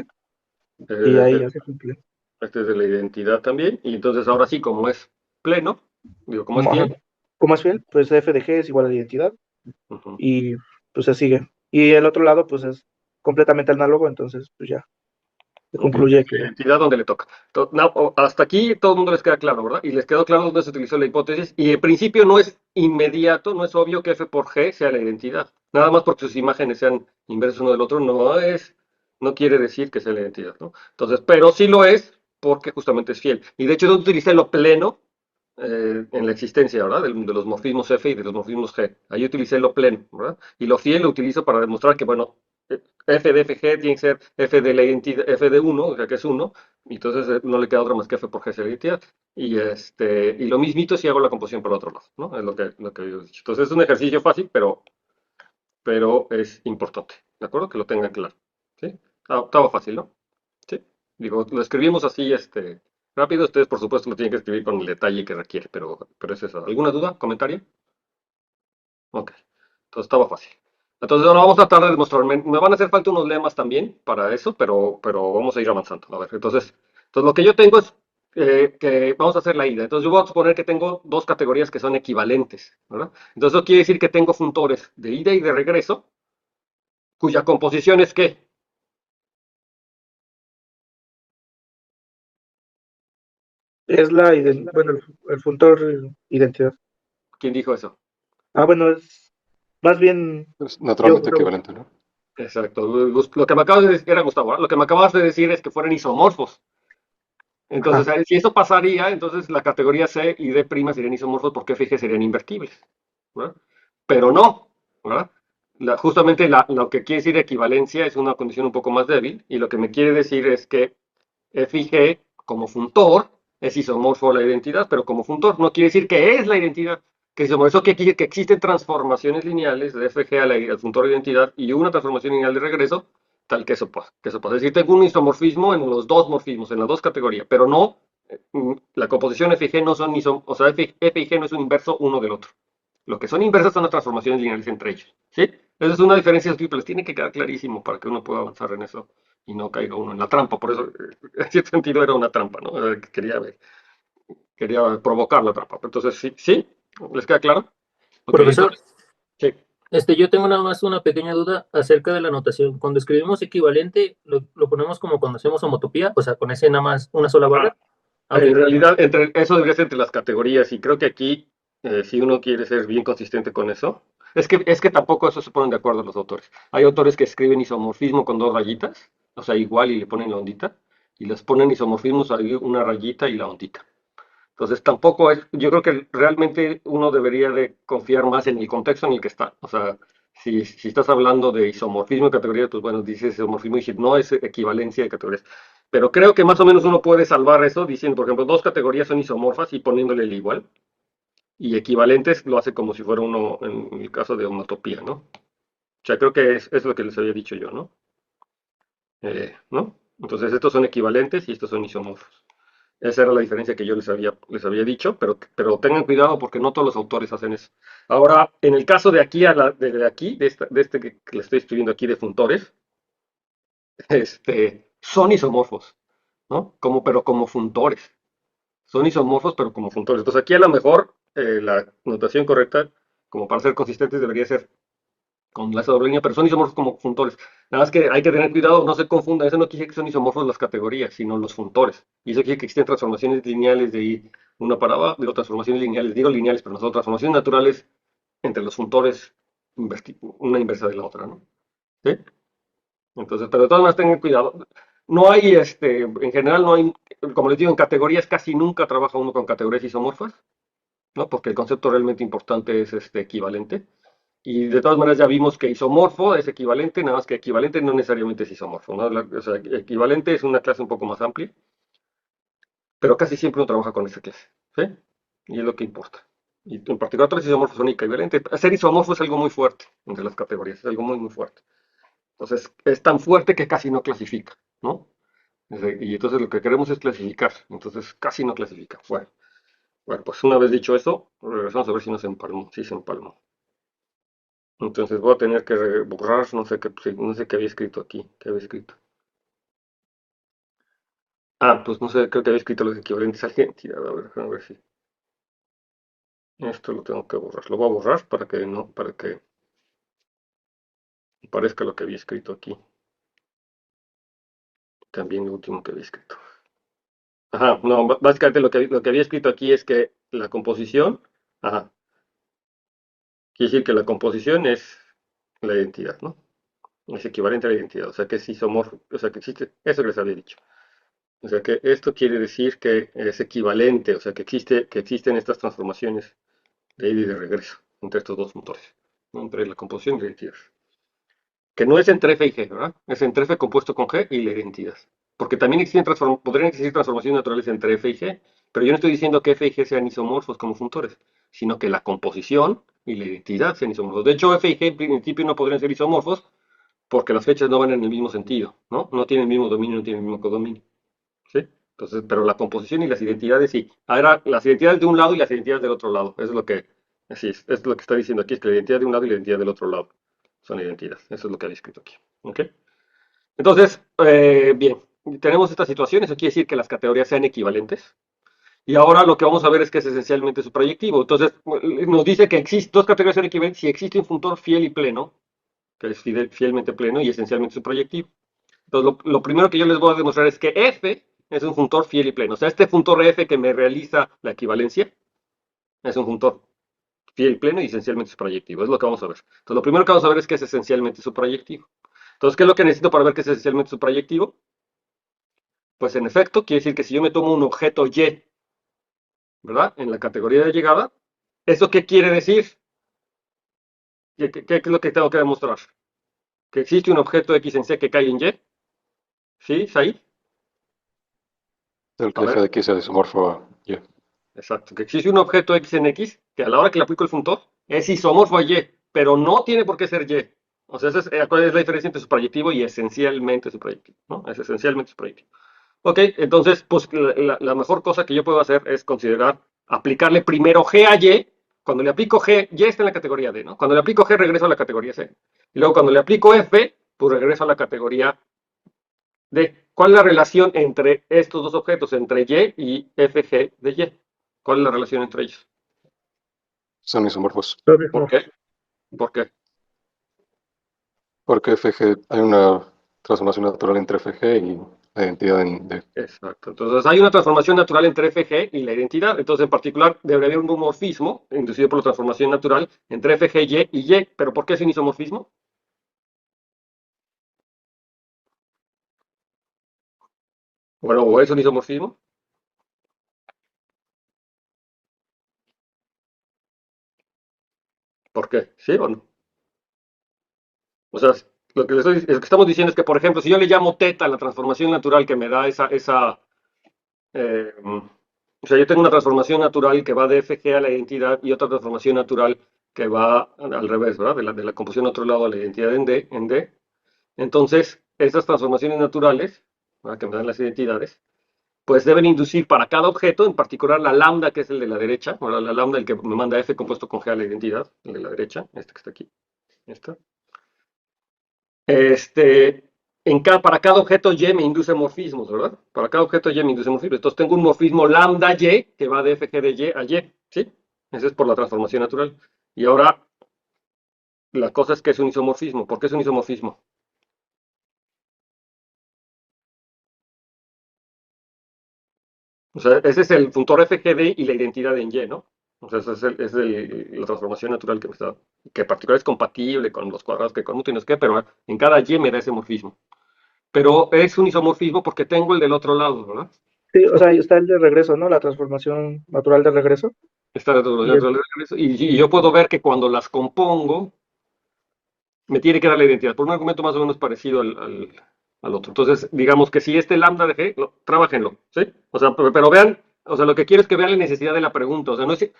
y ahí F, ya se cumple. este es de la identidad también, y entonces ahora sí, como es pleno, digo, como es Ajá. fiel, ¿Cómo es fiel? Pues f de g es igual a la identidad ujú, y pues se sigue. Y el otro lado pues es completamente análogo, entonces pues ya se ok, concluye que la identidad donde le toca. Hasta aquí todo el mundo les queda claro, ¿verdad? Y les quedó claro dónde se utilizó la hipótesis, y en principio no es inmediato, no es obvio que f por g sea la identidad. Nada más porque sus imágenes sean inversas uno del otro, no quiere decir que sea la identidad, ¿no? Entonces, pero sí lo es porque justamente es fiel. Y de hecho yo utilicé lo pleno en la existencia, ¿verdad? De los morfismos F y de los morfismos G. Ahí utilicé lo pleno, ¿verdad? Y lo fiel lo utilizo para demostrar que, bueno, F de FG tiene que ser F de la identidad, F de uno, o sea que es uno, y entonces no le queda otra más que F por G es la identidad. Y lo mismito si hago la composición por otro lado, ¿no? Es lo que había dicho. Entonces es un ejercicio fácil, pero es importante, ¿de acuerdo? Que lo tengan claro, ¿sí? Estaba fácil, ¿no? Sí. Digo, lo escribimos así, rápido. Ustedes, por supuesto, lo tienen que escribir con el detalle que requiere, pero es eso. ¿Alguna duda? ¿Comentario? Ok. Entonces estaba fácil. Entonces ahora vamos a tratar de demostrar. Me van a hacer falta unos lemas también para eso, pero vamos a ir avanzando. A ver, entonces lo que yo tengo es que vamos a hacer la ida. Entonces yo voy a suponer que tengo dos categorías que son equivalentes, ¿verdad? Entonces eso quiere decir que tengo funtores de ida y de regreso, cuya composición es ¿qué? es bueno, el funtor identidad. ¿Quién dijo eso? Ah, bueno, es más bien Es yo naturalmente creo. equivalente, ¿no? Exacto. Lo que me acabas de decir, era Gustavo, ¿verdad? Lo que me acabas de decir es que fueran isomorfos. Entonces, Ajá. si eso pasaría, entonces la categoría C y D' serían isomorfos porque F y G serían invertibles, ¿verdad? Pero no, ¿verdad? Justamente lo que quiere decir equivalencia es una condición un poco más débil, y lo que me quiere decir es que F y G como funtor es isomorfo a la identidad, pero como funtor no quiere decir que es la identidad, que es isomorfo. Eso quiere decir que existen transformaciones lineales de FG al funtor de identidad y una transformación lineal de regreso, tal que eso pasa. Es decir, tengo un isomorfismo en los dos morfismos, en las dos categorías, pero no, la composición F y G no son o sea, F y G no es un inverso uno del otro. Lo que son inversas son las transformaciones lineales entre ellos, ¿sí? Esa es una diferencia que les tiene que quedar clarísimo para que uno pueda avanzar en eso y no caiga uno en la trampa. Por eso, en cierto sentido, era una trampa, ¿no? Quería ver, quería provocar la trampa. Entonces, sí, ¿sí? ¿Les queda claro? Ok, Profesor, sí. yo tengo nada más una pequeña duda acerca de la notación. Cuando escribimos equivalente, lo ponemos como cuando hacemos homotopía, o sea, con ese nada más una sola barra. Ah, ok. En realidad, eso debería ser entre las categorías, y creo que aquí, si uno quiere ser bien consistente con eso, es que tampoco eso se ponen de acuerdo los autores. Hay autores que escriben isomorfismo con 2 rayitas, o sea, igual y le ponen la ondita, y les ponen isomorfismos ahí una rayita y la ondita. Entonces tampoco es, yo creo que realmente uno debería de confiar más en el contexto en el que está. O sea, si estás hablando de isomorfismo de categoría, pues bueno, dices isomorfismo y no es equivalencia de categorías. Pero creo que más o menos uno puede salvar eso diciendo, por ejemplo, 2 categorías son isomorfas y poniéndole el igual. Y equivalentes lo hace como si fuera uno en el caso de homotopía, ¿no? O sea, creo que es lo que les había dicho yo, ¿no? ¿No? Entonces estos son equivalentes y estos son isomorfos. Esa era la diferencia que yo les había dicho, pero tengan cuidado porque no todos los autores hacen eso. Ahora, en el caso de aquí, de este que le estoy escribiendo aquí de funtores, son isomorfos, ¿no? Pero como funtores. Son isomorfos, pero como funtores. Entonces aquí a lo mejor la notación correcta, como para ser consistentes, debería ser con la doble línea, pero son isomorfos como funtores. Nada más que hay que tener cuidado, no se confundan. Eso no quiere decir que son isomorfos las categorías, sino los funtores. Y eso quiere decir que existen transformaciones lineales de ahí, una para abajo, digo transformaciones lineales, digo lineales, pero no son transformaciones naturales entre los funtores, una inversa de la otra, ¿no? ¿Sí? Entonces, pero de todas maneras tengan cuidado. No hay, en general no hay, como les digo, en categorías casi nunca trabaja uno con categorías isomorfas, ¿no? Porque el concepto realmente importante es equivalente. Y de todas maneras ya vimos que isomorfo es equivalente, nada más que equivalente no necesariamente es isomorfo, ¿no? O sea, equivalente es una clase un poco más amplia, pero casi siempre uno trabaja con esa clase, ¿sí? Y es lo que importa. Y en particular todos los isomorfos son equivalentes. Ser isomorfo es algo muy fuerte entre las categorías, es algo muy, muy fuerte. Entonces, es tan fuerte que casi no clasifica, ¿no? Y entonces lo que queremos es clasificar, entonces casi no clasifica. Bueno, pues una vez dicho eso, regresamos a ver si nos empalmó, si se empalmó. Entonces voy a tener que borrar, no sé qué había escrito aquí, qué había escrito. Pues no sé, creo que había escrito los equivalentes a la identidad, a ver si. Esto lo tengo que borrar, lo voy a borrar para que parezca lo que había escrito aquí. También lo último que había escrito. Ajá, no, básicamente lo que había escrito aquí es que la composición, ajá, quiere decir que la composición es la identidad, ¿no? Es equivalente a la identidad, o sea que es isomorfo, o sea que existe, eso que les había dicho. O sea que esto quiere decir que es equivalente, o sea que existen estas transformaciones de ida y de regreso entre estos dos motores, ¿no? Entre la composición y la identidad. Que no es entre F y G, ¿verdad? Es entre F compuesto con G y la identidad. Porque también podrían existir transformaciones naturales entre F y G, pero yo no estoy diciendo que F y G sean isomorfos como funtores, sino que la composición y la identidad sean isomorfos. De hecho, F y G en principio no podrían ser isomorfos porque las fechas no van en el mismo sentido, ¿no? No tienen el mismo dominio, no tienen el mismo codominio. ¿Sí? Entonces, pero la composición y las identidades sí. Ahora, las identidades de un lado y las identidades del otro lado. Eso es lo que, así es lo que está diciendo aquí, es que la identidad de un lado y la identidad del otro lado son identidades. Eso es lo que había escrito aquí. ¿Ok? Entonces, bien, tenemos esta situación, eso quiere decir que las categorías sean equivalentes. Y ahora lo que vamos a ver es que es esencialmente su proyectivo. Entonces, nos dice que existen dos categorías son equivalentes si existe un funtor fiel y pleno, que es fielmente pleno y esencialmente su proyectivo. Entonces, lo primero que yo les voy a demostrar es que F es un funtor fiel y pleno. O sea, este funtor F que me realiza la equivalencia es un funtor fiel y pleno y esencialmente su proyectivo. Es lo que vamos a ver. Entonces, lo primero que vamos a ver es que es esencialmente su proyectivo. Entonces, ¿qué es lo que necesito para ver que es esencialmente su proyectivo? Pues en efecto, quiere decir que si yo me tomo un objeto Y, ¿verdad? En la categoría de llegada, ¿eso qué quiere decir? ¿Qué es lo que tengo que demostrar? Que existe un objeto X en C que cae en Y. ¿Sí, Said? El A que f ver. de x es isomorfo a y. Exacto, que existe un objeto X en X que a la hora que le aplico el funtor es isomorfo a Y, pero no tiene por qué ser Y. O sea, ¿cuál es la diferencia entre su proyectivo y esencialmente su proyectivo? ¿No? Es esencialmente su proyectivo. Ok, entonces, pues la mejor cosa que yo puedo hacer es considerar aplicarle primero G a Y. Cuando le aplico G, Y está en la categoría D, ¿no? Cuando le aplico G, regreso a la categoría C. Y luego cuando le aplico F, pues regreso a la categoría ¿Cuál es la relación entre estos dos objetos, entre y fg de y? ¿Cuál es la relación entre ellos? Son isomorfos. Lo ¿Por mismo. qué? ¿Por qué? Porque FG, hay una transformación natural entre FG y la identidad en D. Exacto. Entonces hay una transformación natural entre fg y la identidad. Entonces, en particular, debería haber un homomorfismo inducido por la transformación natural entre fg y y. ¿Pero por qué es un isomorfismo? Bueno, ¿o es un isomorfismo? ¿Por qué? ¿Sí o no? O sea, lo que estamos diciendo es que, por ejemplo, si yo le llamo teta a la transformación natural que me da o sea, yo tengo una transformación natural que va de fg a la identidad y otra transformación natural que va al revés, ¿verdad? De la composición a otro lado a la identidad en D. Entonces, esas transformaciones naturales, ¿verdad?, que me dan las identidades, pues deben inducir para cada objeto, en particular la lambda, que es el de la derecha, ¿verdad? La lambda, el que me manda f compuesto con g a la identidad, el de la derecha, este que está aquí, este. Para cada objeto Y me induce morfismos, ¿verdad? Para cada objeto Y me induce morfismos. Entonces tengo un morfismo lambda Y que va de fg de Y a Y, ¿sí? Ese es por la transformación natural. Y ahora, la cosa es que es un isomorfismo. ¿Por qué es un isomorfismo? O sea, ese es el funtor fgd y la identidad en Y, ¿no? O sea, esa la transformación natural que me está, que en particular es compatible con los cuadrados que conmutan, no sé qué, pero en cada Y me da ese morfismo. Pero es un isomorfismo porque tengo el del otro lado, ¿verdad? Sí, o sea, ahí está el de regreso, ¿no? La transformación natural de regreso. Esta Y es- naturaleza de eso, y yo puedo ver que cuando las compongo, me tiene que dar la identidad, por un argumento más o menos parecido al otro. Entonces, digamos que si este lambda de G, trabájenlo, ¿sí? O sea, pero vean, o sea, lo que quiero es que vean la necesidad de la pregunta, o sea, no es,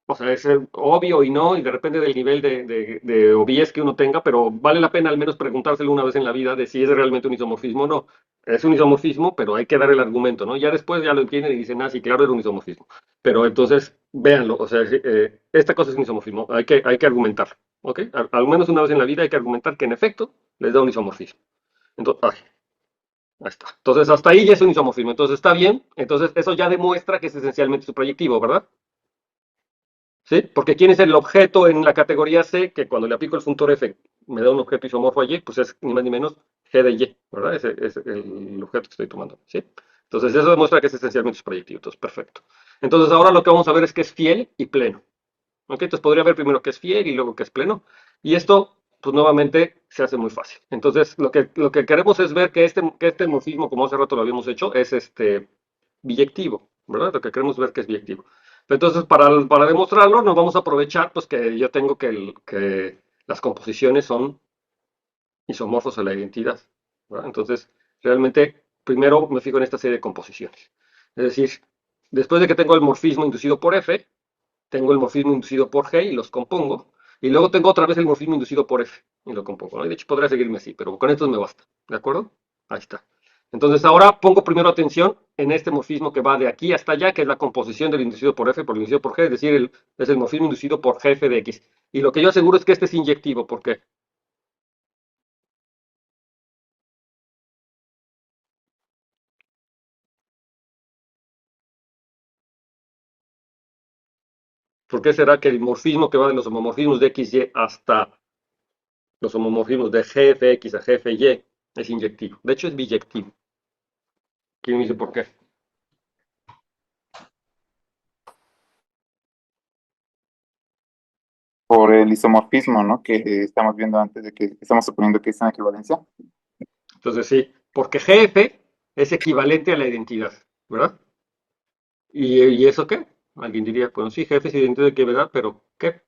o sea, es obvio y no, y de repente del nivel de obviez que uno tenga, pero vale la pena al menos preguntárselo una vez en la vida de si es realmente un isomorfismo o no. Es un isomorfismo, pero hay que dar el argumento, ¿no? Ya después ya lo entienden y dicen, ah, sí, claro, era un isomorfismo. Pero entonces, véanlo, o sea, esta cosa es un isomorfismo, hay que argumentar, ¿ok? Al menos una vez en la vida hay que argumentar que en efecto les da un isomorfismo. Entonces, ay, ahí está. Entonces, hasta ahí ya es un isomorfismo. Entonces, está bien. Entonces, eso ya demuestra que es esencialmente su proyectivo, ¿verdad? ¿Sí? Porque ¿quién es el objeto en la categoría C? Que cuando le aplico el funtor F me da un objeto isomorfo a Y, pues es ni más ni menos G de Y, ¿verdad? Ese es el objeto que estoy tomando, ¿sí? Entonces eso demuestra que es esencialmente su proyectivo, entonces perfecto. Entonces ahora lo que vamos a ver es que es fiel y pleno. ¿Ok? Entonces podría ver primero que es fiel y luego que es pleno. Y esto, pues nuevamente, se hace muy fácil. Entonces lo que queremos es ver que este morfismo, como hace rato lo habíamos hecho, es biyectivo, ¿verdad? Lo que queremos ver que es biyectivo. Entonces, para demostrarlo, nos vamos a aprovechar pues que yo tengo que las composiciones son isomorfos a la identidad, ¿verdad? Entonces, realmente, primero me fijo en esta serie de composiciones. Es decir, después de que tengo el morfismo inducido por F, tengo el morfismo inducido por G y los compongo, y luego tengo otra vez el morfismo inducido por F y lo compongo, ¿no? Y de hecho, podría seguirme así, pero con esto me basta, ¿de acuerdo? Ahí está. Entonces, ahora pongo primero atención en este morfismo que va de aquí hasta allá, que es la composición del inducido por F por el inducido por G, es decir, es el morfismo inducido por GF de X. Y lo que yo aseguro es que este es inyectivo, ¿por qué? ¿Por qué será que el morfismo que va de los homomorfismos de XY hasta los homomorfismos de GFX a GFY es inyectivo? De hecho, es biyectivo. ¿Quién me dice por qué? Por el isomorfismo, ¿no? Que estamos viendo antes de que estamos suponiendo que es una equivalencia. Entonces, sí, porque GF es equivalente a la identidad, ¿verdad? ¿Y eso qué? Alguien diría, bueno, sí, GF es identidad de qué, ¿verdad? Pero, ¿qué?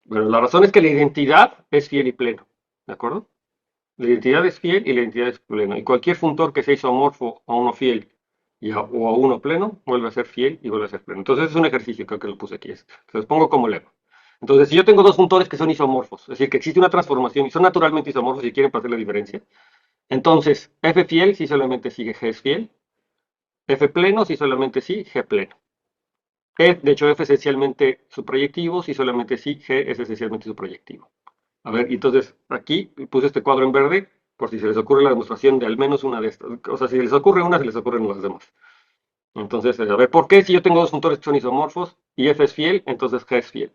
Bueno, la razón es que la identidad es fiel y pleno, ¿de acuerdo? La identidad es fiel y la identidad es pleno. Y cualquier funtor que sea isomorfo a uno fiel o a uno pleno, vuelve a ser fiel y vuelve a ser pleno. Entonces es un ejercicio, creo que lo puse aquí. Se los pongo como lema. Entonces, si yo tengo dos funtores que son isomorfos, es decir, que existe una transformación y son naturalmente isomorfos y quieren hacer la diferencia, entonces F fiel si solamente sigue G es fiel, F pleno si solamente sí, G pleno. De hecho, F es esencialmente su proyectivo si solamente sí, G es esencialmente su proyectivo. A ver, entonces aquí puse este cuadro en verde. por si se les ocurre la demostración de al menos una de estas. O sea, si les ocurre una, se les ocurren las demás. Entonces, a ver, ¿por qué si yo tengo dos funtores que son isomorfos y F es fiel, entonces G es fiel?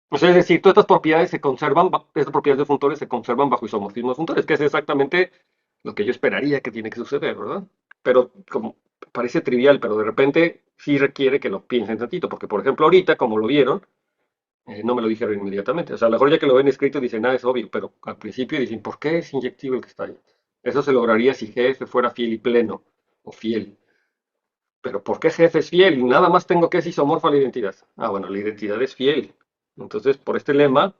O sea, es decir, todas estas propiedades se conservan, estas propiedades de funtores se conservan bajo isomorfismo de funtores, que es exactamente lo que yo esperaría que tiene que suceder, ¿verdad? Pero como parece trivial, pero de repente sí requiere que lo piensen tantito, porque por ejemplo ahorita, como lo vieron, no me lo dijeron inmediatamente. O sea, a lo mejor ya que lo ven escrito dicen, ah, es obvio, pero al principio dicen, ¿por qué es inyectivo el que está ahí? Eso se lograría si GF fuera fiel y pleno, o fiel. Pero ¿por qué GF es fiel? Nada más tengo que es isomorfo a la identidad. Ah, bueno, la identidad es fiel. Entonces, por este lema,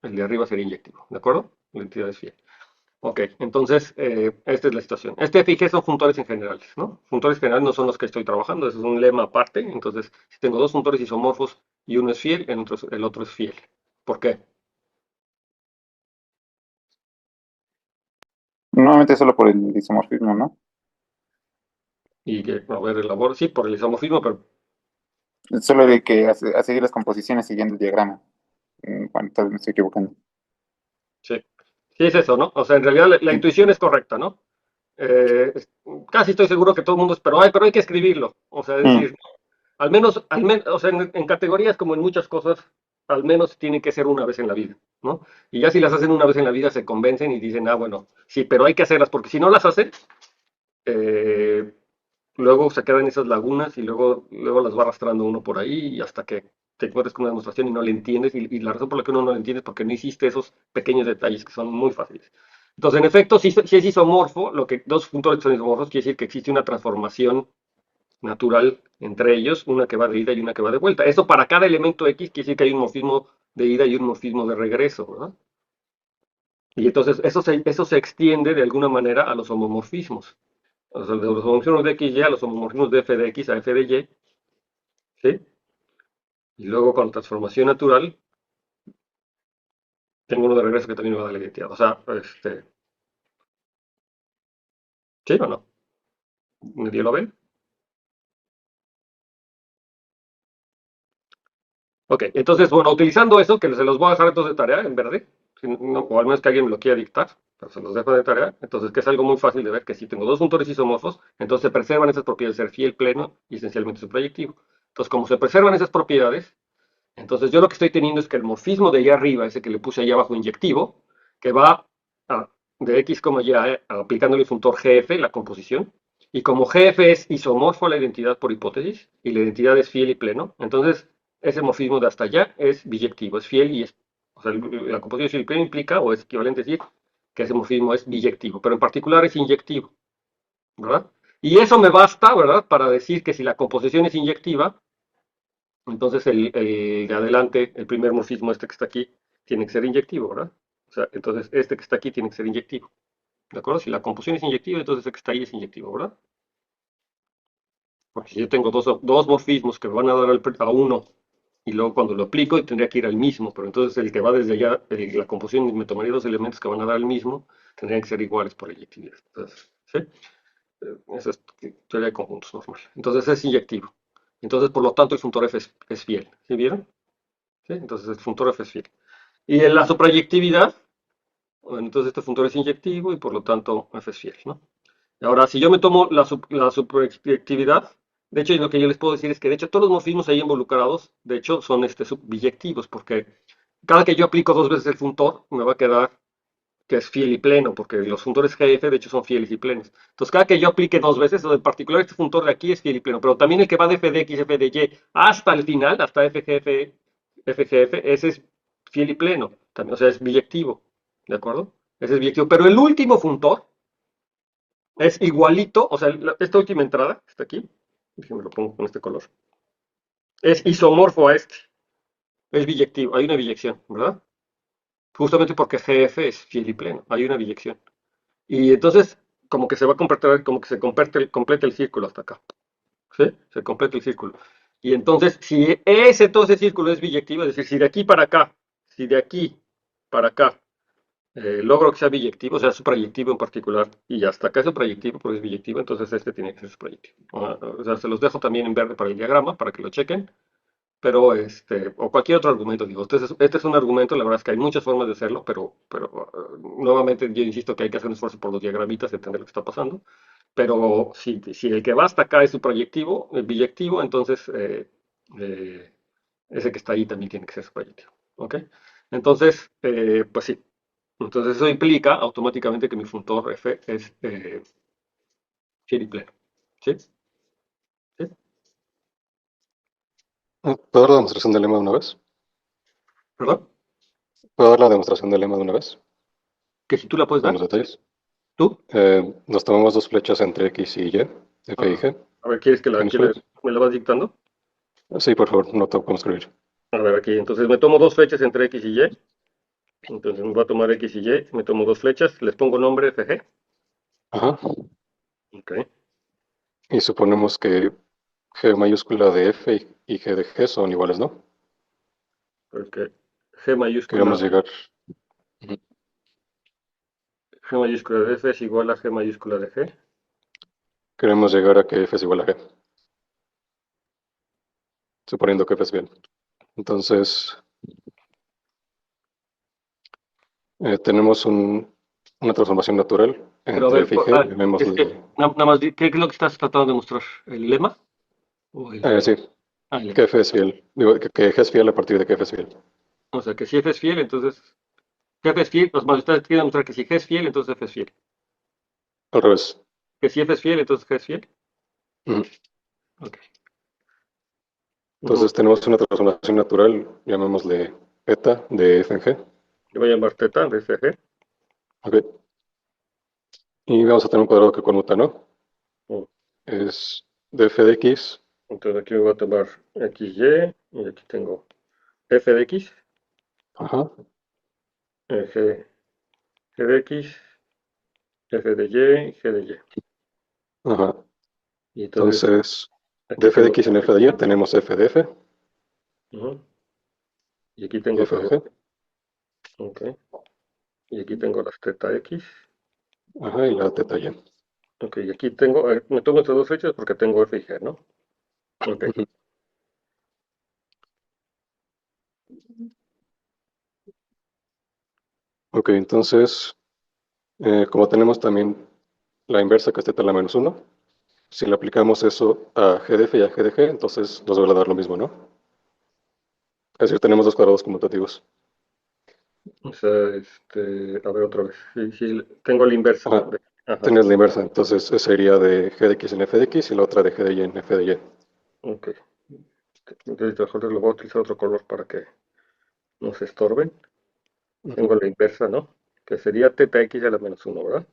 el de arriba sería inyectivo, ¿de acuerdo? La identidad es fiel. Ok, entonces, esta es la situación. Este F y G son funtores en general, ¿no? Funtores generales no son los que estoy trabajando, eso es un lema aparte. Entonces, si tengo dos funtores isomorfos y uno es fiel, el otro es fiel. ¿Por qué? Nuevamente solo por el isomorfismo, ¿no? Y que, a ver, elaboro, sí, por el isomorfismo, pero Solo de que a seguir las composiciones siguiendo el diagrama. Bueno, tal vez me estoy equivocando. sí. Sí es eso, ¿no? O sea, en realidad la intuición es correcta, ¿no? Eh, es- Casi estoy seguro que todo el mundo es, pero hay que escribirlo. O sea, es Mm. decir, o sea, en categorías como en muchas cosas, al menos tiene que ser una vez en la vida, ¿no? Y ya si las hacen una vez en la vida se convencen y dicen, ah, bueno, sí, pero hay que hacerlas, porque si no las hacen, eh, luego se quedan esas lagunas y luego las va arrastrando uno por ahí y hasta que te encuentres con una demostración y no le entiendes. Y la razón por la que uno no le entiende es porque no hiciste esos pequeños detalles que son muy fáciles. Entonces, en efecto, si es isomorfo, lo que dos funtores son isomorfos quiere decir que existe una transformación natural entre ellos, una que va de ida y una que va de vuelta. Eso para cada elemento X quiere decir que hay un morfismo de ida y un morfismo de regreso, ¿verdad? Y entonces eso se extiende de alguna manera a los homomorfismos. O sea, de los homomorfismos de X y a los homomorfismos de F de X a F de Y, ¿sí? Y luego con transformación natural, tengo uno de regreso que también me va a dar la identidad. O sea, ¿sí o no? ¿Nadie lo ve? Ok, entonces, bueno, utilizando eso, que se los voy a dejar entonces de tarea en verde, o al menos que alguien me lo quiera dictar, pero se los dejo de tarea, entonces que es algo muy fácil de ver, que si tengo dos funtores isomorfos, entonces se preservan esas propiedades de ser fiel, pleno y esencialmente su proyectivo. Entonces, como se preservan esas propiedades, entonces yo lo que estoy teniendo es que el morfismo de allá arriba, ese que le puse allá abajo inyectivo, que va de X, Y, aplicándole el funtor GF, la composición, y como GF es isomorfo a la identidad por hipótesis, y la identidad es fiel y pleno, entonces ese morfismo de hasta allá es biyectivo, es fiel y es, o sea, la composición fiel y pleno implica, o es equivalente a decir, que ese morfismo es biyectivo, pero en particular es inyectivo, ¿verdad? Y eso me basta, ¿verdad?, para decir que si la composición es inyectiva, entonces el de adelante, el primer morfismo este que está aquí, tiene que ser inyectivo, ¿verdad? O sea, entonces este que está aquí tiene que ser inyectivo. ¿De acuerdo? Si la composición es inyectiva, entonces el que está ahí es inyectivo, ¿verdad? Porque si yo tengo dos morfismos que me van a dar a uno y luego cuando lo aplico tendría que ir al mismo, pero entonces el que va desde allá, la composición me tomaría dos elementos que van a dar al mismo, tendrían que ser iguales por inyectividad. Entonces, ¿sí? Esa es teoría de conjuntos normal. Entonces es inyectivo. Entonces, por lo tanto, el funtor F es fiel. ¿Sí vieron? ¿Sí? Entonces el funtor F es fiel. Y en la suprayectividad, bueno, entonces este funtor es inyectivo y por lo tanto F es fiel, ¿no? Ahora, si yo me tomo la suprayectividad, de hecho, lo que yo les puedo decir es que, de hecho, todos los morfismos ahí involucrados, de hecho, son biyectivos, porque cada que yo aplico dos veces el funtor, me va a quedar que es fiel y pleno, porque los funtores GF, de hecho, son fieles y plenos. Entonces, cada que yo aplique dos veces, en particular este funtor de aquí es fiel y pleno, pero también el que va de f de x, f de y, hasta el final, hasta FGF, ese es fiel y pleno, también, o sea, es biyectivo, ¿de acuerdo? Ese es biyectivo, pero el último funtor es igualito, o sea, esta última entrada, está aquí, déjenme lo pongo con este color, es isomorfo a este, es biyectivo, hay una biyección, ¿verdad? Justamente porque GF es fiel y pleno, hay una biyección. Y entonces, como que se va a completar, como que se completa el círculo hasta acá. ¿Sí? Se completa el círculo. Y entonces, si todo ese círculo es biyectivo, es decir, si de aquí para acá, si de aquí para acá, logro que sea biyectivo, o sea, suprayectivo en particular, y hasta acá es suprayectivo, porque es biyectivo, entonces este tiene que ser suprayectivo. O sea, se los dejo también en verde para el diagrama, para que lo chequen. pero o cualquier otro argumento, digo, este es un argumento, la verdad es que hay muchas formas de hacerlo, pero nuevamente yo insisto que hay que hacer un esfuerzo por los diagramitas, entender lo que está pasando, pero si el que va hasta acá es su proyectivo, el biyectivo, entonces ese que está ahí también tiene que ser su proyectivo, ¿ok? Entonces, pues sí, entonces eso implica automáticamente que mi funtor f es fiel y pleno, ¿sí? ¿Sí? ¿Puedo dar la demostración del lema de una vez? ¿Perdón? ¿Puedo dar la demostración del lema de una vez? Que si tú la puedes Con dar, los detalles. tú. Nos tomamos dos flechas entre X y Y, F y Ah, G. a ver, ¿quieres que ¿Tienes flechas? me la vas dictando? Sí, por favor, no tengo cómo escribir. A ver, aquí, entonces me tomo dos flechas entre X y Y. Entonces me voy a tomar X y Y, me tomo dos flechas, les pongo nombre FG. Ajá. Ok, Y suponemos que G mayúscula de F y G de G son iguales, ¿no? porque G mayúscula, Queremos llegar. Ujú. G mayúscula de F es igual a G mayúscula de G. Queremos llegar a que F es igual a G, suponiendo que F es bien. Entonces, tenemos una transformación natural Pero a entre ver, F y G. Llamémosle. nada más, ¿qué es lo que estás tratando de mostrar? ¿El lema? Sí, El que lema. F es fiel. Digo, que G es fiel a partir de que F es fiel. O sea, que si F es fiel, entonces F es fiel, pues más usted quiere demostrar que si G es fiel, entonces F es fiel. Al revés. Que si F es fiel, entonces G es fiel. Ujú. Ok. Entonces tenemos una transformación natural, llamémosle eta de F en G. Le voy a llamar teta de FG. Ok. Y vamos a tener un cuadrado que conmuta, ¿no? Mm. Es de F de X. Entonces aquí voy a tomar XY y aquí tengo F de X, Ajá. G, G de X, F de Y, G de Y. Ajá. Y entonces Entonces, de aquí F de tengo X en F de Y tenemos F de F ujú, y aquí y tengo F otra de vez. G. Ok. Y aquí tengo las teta X. Ajá, y la teta Y. Ok, y aquí tengo, me tomo estas dos fechas porque tengo F y G, ¿no? Ok. Ujú. Ok, entonces, como tenemos también la inversa que es teta a la menos 1, si le aplicamos eso a G de F y a G de G, entonces nos va a dar lo mismo, ¿no? Es decir, tenemos dos cuadrados conmutativos. O sea, a ver otra vez. Sí, sí, tengo la inversa. Ajá, Ajá, tienes la inversa, entonces esa sería de G de X en F de X y la otra de G de Y en F de Y. ok. Entonces mejor lo voy a utilizar otro color para que no se estorben. Tengo Ujú. la inversa, ¿no? Que sería teta X a la menos uno, ¿verdad?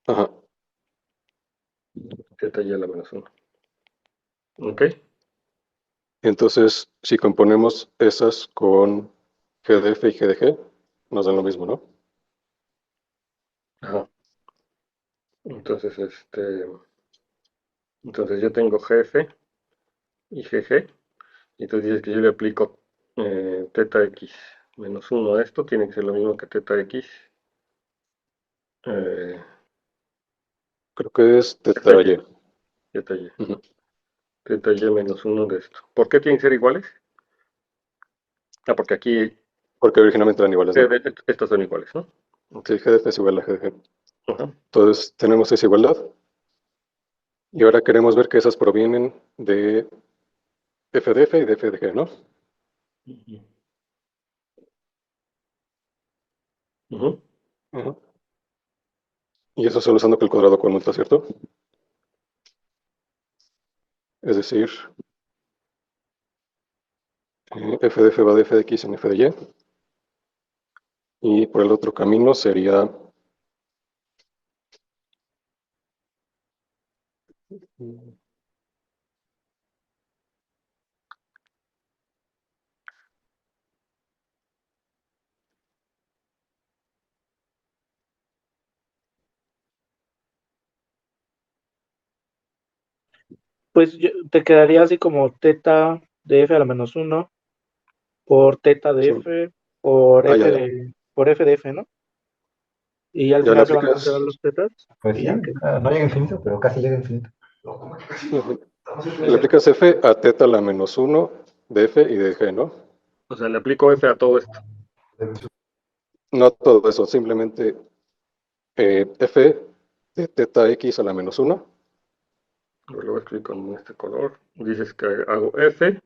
Ajá, Teta Y a la menos uno. Ok. entonces si componemos esas con G de F y G de G, nos dan lo mismo, ¿no? Ajá. Entonces, entonces yo tengo GF y GG. Y entonces dices que yo le aplico teta X menos uno a esto. Tiene que ser lo mismo que teta X. Eh, Creo que es teta teta Y. Y. Teta Y. Ujú. Teta Y menos uno de esto. ¿Por qué tienen que ser iguales? Ah, porque aquí Porque originalmente eran iguales, ¿no? estas son iguales, ¿no? Ok. Sí, G de F es igual a G de G. Ajá. Entonces tenemos esa igualdad y ahora queremos ver que esas provienen de F de F y de F de G, ¿no? Ujú. Ujú. Ujú. Y eso solo usando que el cuadrado conmuta, ¿cierto? Es decir, F de F va de F de X en F de Y. Y por el otro camino sería... Pues te quedaría así como teta de f a la menos uno por teta de Sí. f por Ya, f ya. por f de f, ¿no? Y al Ya le final se van a aplicas... cancelar los tetas Pues y sí, ya queda. no llega a infinito, pero casi llega a infinito. Ujú. Le aplicas F a teta a la menos 1 de F y de G, ¿no? O sea, le aplico F a todo esto. No todo eso, simplemente F de teta X a la menos 1. Lo voy a escribir con este color. Dices que hago F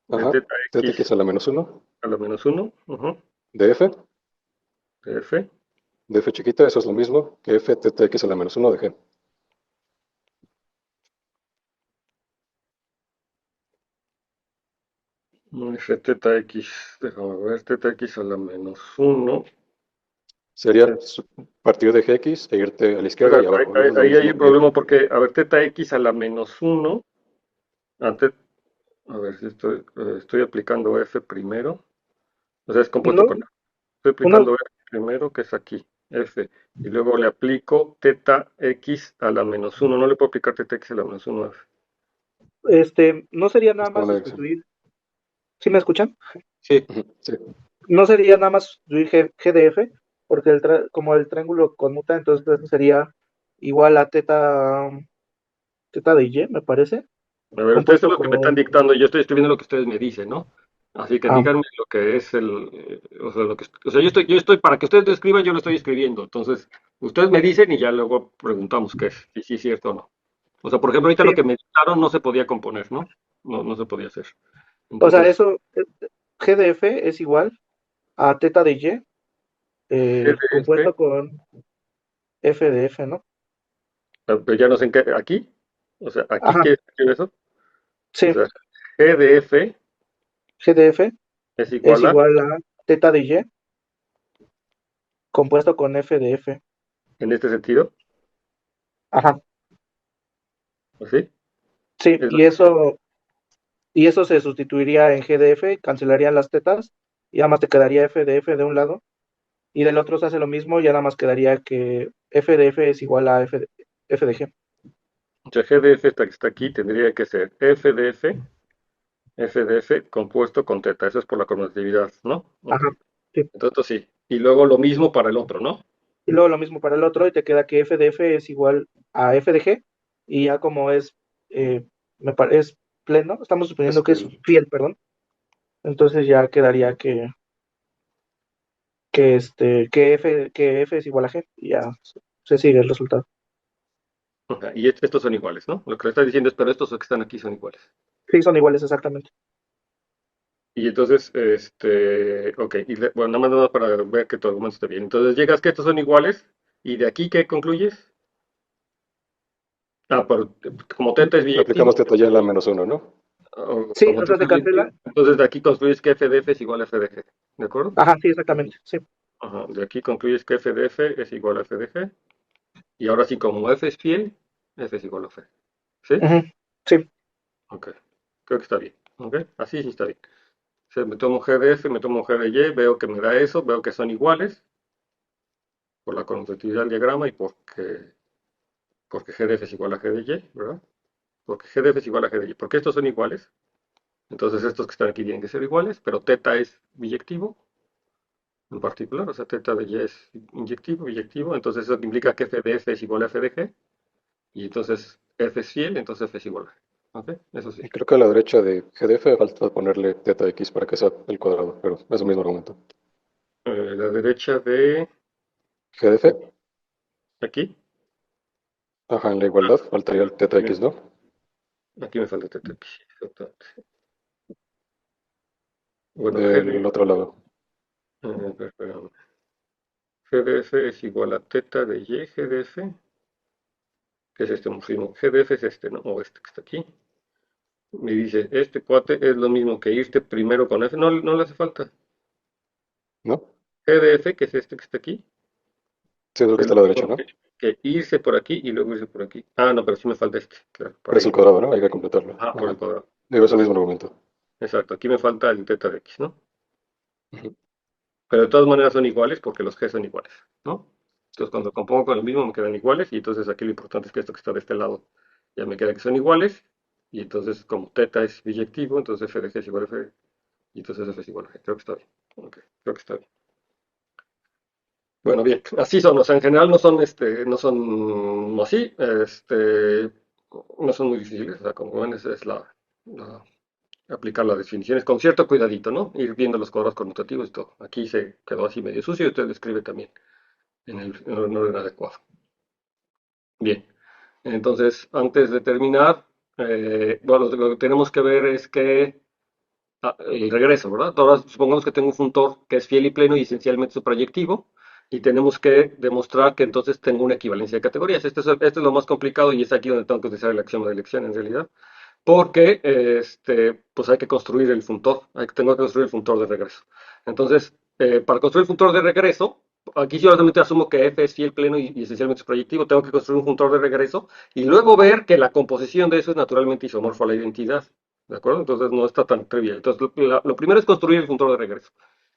de Ajá, teta teta X X a la menos 1. a la menos 1. De F. De F. De F chiquita, eso es lo mismo que F teta X a la menos 1 de G. F teta X. Déjame ver. Teta X a la menos 1. Sería partir de Gx e irte a la izquierda y abajo. Eso es lo Ahí hay mismo un problema porque, a ver, teta X a la menos 1. Antes, a ver si estoy aplicando F primero. O sea, es compuesto No, con Estoy una, aplicando F primero, que es aquí, F. Y luego le aplico teta X a la menos 1. No le puedo aplicar teta X a la menos 1 a F. no sería nada Es como más una dirección. sustituir. ¿Sí me escuchan? Sí. Sí. No sería nada más sustituir G de F, porque como el triángulo conmuta, entonces eso sería igual a teta de Y, me parece, A ver, ustedes son compuesto los que me están con... dictando y yo estoy escribiendo lo que ustedes me dicen, ¿no? Así que Ah, díganme lo que es o sea, yo estoy, para que ustedes lo escriban, yo lo estoy escribiendo. Entonces, ustedes me dicen y ya luego preguntamos qué es, si sí es cierto o no. O sea, por ejemplo, ahorita sí, lo que me dictaron no se podía componer, ¿no? No se podía hacer. o sea, Entonces, eso, G de F es igual a teta de Y, GDF, compuesto con F de F, ¿no? pero ya no sé en qué, aquí, o sea, aquí Ajá, qué escribe eso. O sí, sea, GDF G de F es es igual a, igual a teta de Y, compuesto con F de F. en este sentido, Ajá, ¿así? sí, Es- y eso se sustituiría en G de F, cancelarían las tetas, y nada más te quedaría F de F de un lado, y del otro se hace lo mismo, ya nada más quedaría que F de F es igual a F de G. o sea, GDF esta que está aquí tendría que ser FDF compuesto con teta. Eso es por la conmutatividad, ¿no? Ok. Ajá, sí. Entonces sí. Y luego lo mismo para el otro, ¿no? Y luego lo mismo para el otro, y te queda que F de F es igual a F de G, y ya como eh, es pleno, estamos Es suponiendo que es fiel. fiel, perdón, entonces ya quedaría que F es igual a G, y ya se sigue el resultado. Ajá, y estos son iguales, ¿no? Lo que le está diciendo es, pero estos que están aquí son iguales. Sí, son iguales exactamente. Y entonces, ok, bueno, nada más para ver que tu argumento esté bien. Entonces llegas que estos son iguales, y de aquí, ¿qué concluyes? Ah, como teta es Aplicamos biyectivo, teta ya en la menos 1, ¿no? Sí, como o sea, teta se es biyectivo, cancela. entonces de aquí concluyes que f de f es igual a f de g, ¿de acuerdo? Ajá, sí, exactamente, sí. Ajá, de aquí concluyes que f de f es igual a f de g, y ahora sí, como f es fiel, f es igual a f. ¿Sí? Ujú, sí. Ok, creo que está bien. Ok, así sí está bien. O sea, me tomo g de f, me tomo g de y, veo que me da eso, veo que son iguales, por la conectividad del diagrama y porque g de f es igual a g de y, ¿verdad? Porque g de f es igual a g de y. Porque estos son iguales, entonces estos que están aquí tienen que ser iguales, pero teta es biyectivo en particular, o sea, teta de y es biyectivo, entonces eso implica que f de f es igual a f de g, y entonces f es fiel, entonces f es igual a g. ¿Ok? Eso sí. Y creo que a la derecha de GDF falta ponerle teta X para que sea el cuadrado, pero es el mismo argumento. La derecha de GDF, aquí, ajá, en la igualdad faltaría el teta X, ¿no? aquí me falta teta x, exactamente. Bueno, Del otro lado. espérame. GDF es igual a teta de y GDF, que es este morfismo. GDF es este, ¿no? O este que está aquí. Me dice, este cuate es lo mismo que irte primero con F. No, no le hace falta. ¿No? GDF, que es este que está aquí, Sí, es lo que es está lo a la derecha, mismo ¿no? que irse por aquí y luego irse por aquí. Ah, no, pero sí me falta este, claro, Pero para es el irme. cuadrado, ¿no? Hay que completarlo. Ah, por Ajá. el cuadrado. Digo, es el Exacto, mismo argumento. exacto. Aquí me falta el teta de x, ¿no? Ujú. Pero de todas maneras son iguales porque los g son iguales, ¿no? Entonces cuando compongo con el mismo me quedan iguales y entonces aquí lo importante es que esto que está de este lado ya me queda que son iguales y entonces como teta es biyectivo, entonces f de g es igual a f y entonces f es igual a g. Creo que está bien. Ok, creo que está bien. Bueno, bien, así son, o sea, en general no son así, no son muy difíciles, o sea, como ven, esa es la aplicar las definiciones con cierto cuidadito, ¿no? Ir viendo los cuadrados conmutativos y todo. Aquí se quedó así medio sucio y usted lo escribe también en orden adecuado. Bien, entonces antes de terminar, bueno, lo que tenemos que ver es que el regreso, ¿verdad? Ahora supongamos que tengo un funtor que es fiel y pleno y esencialmente su y tenemos que demostrar que entonces tengo una equivalencia de categorías. Esto es lo más complicado y es aquí donde tengo que utilizar el axioma de elección en realidad, porque pues hay que construir el funtor, tengo que construir el funtor de regreso. Entonces, para construir el funtor de regreso, aquí yo solamente asumo que f es fiel, pleno y esencialmente su proyectivo, tengo que construir un funtor de regreso y luego ver que la composición de eso es naturalmente isomorfo a la identidad. ¿De acuerdo? Entonces no está tan trivial. Entonces lo primero es construir el funtor de regreso.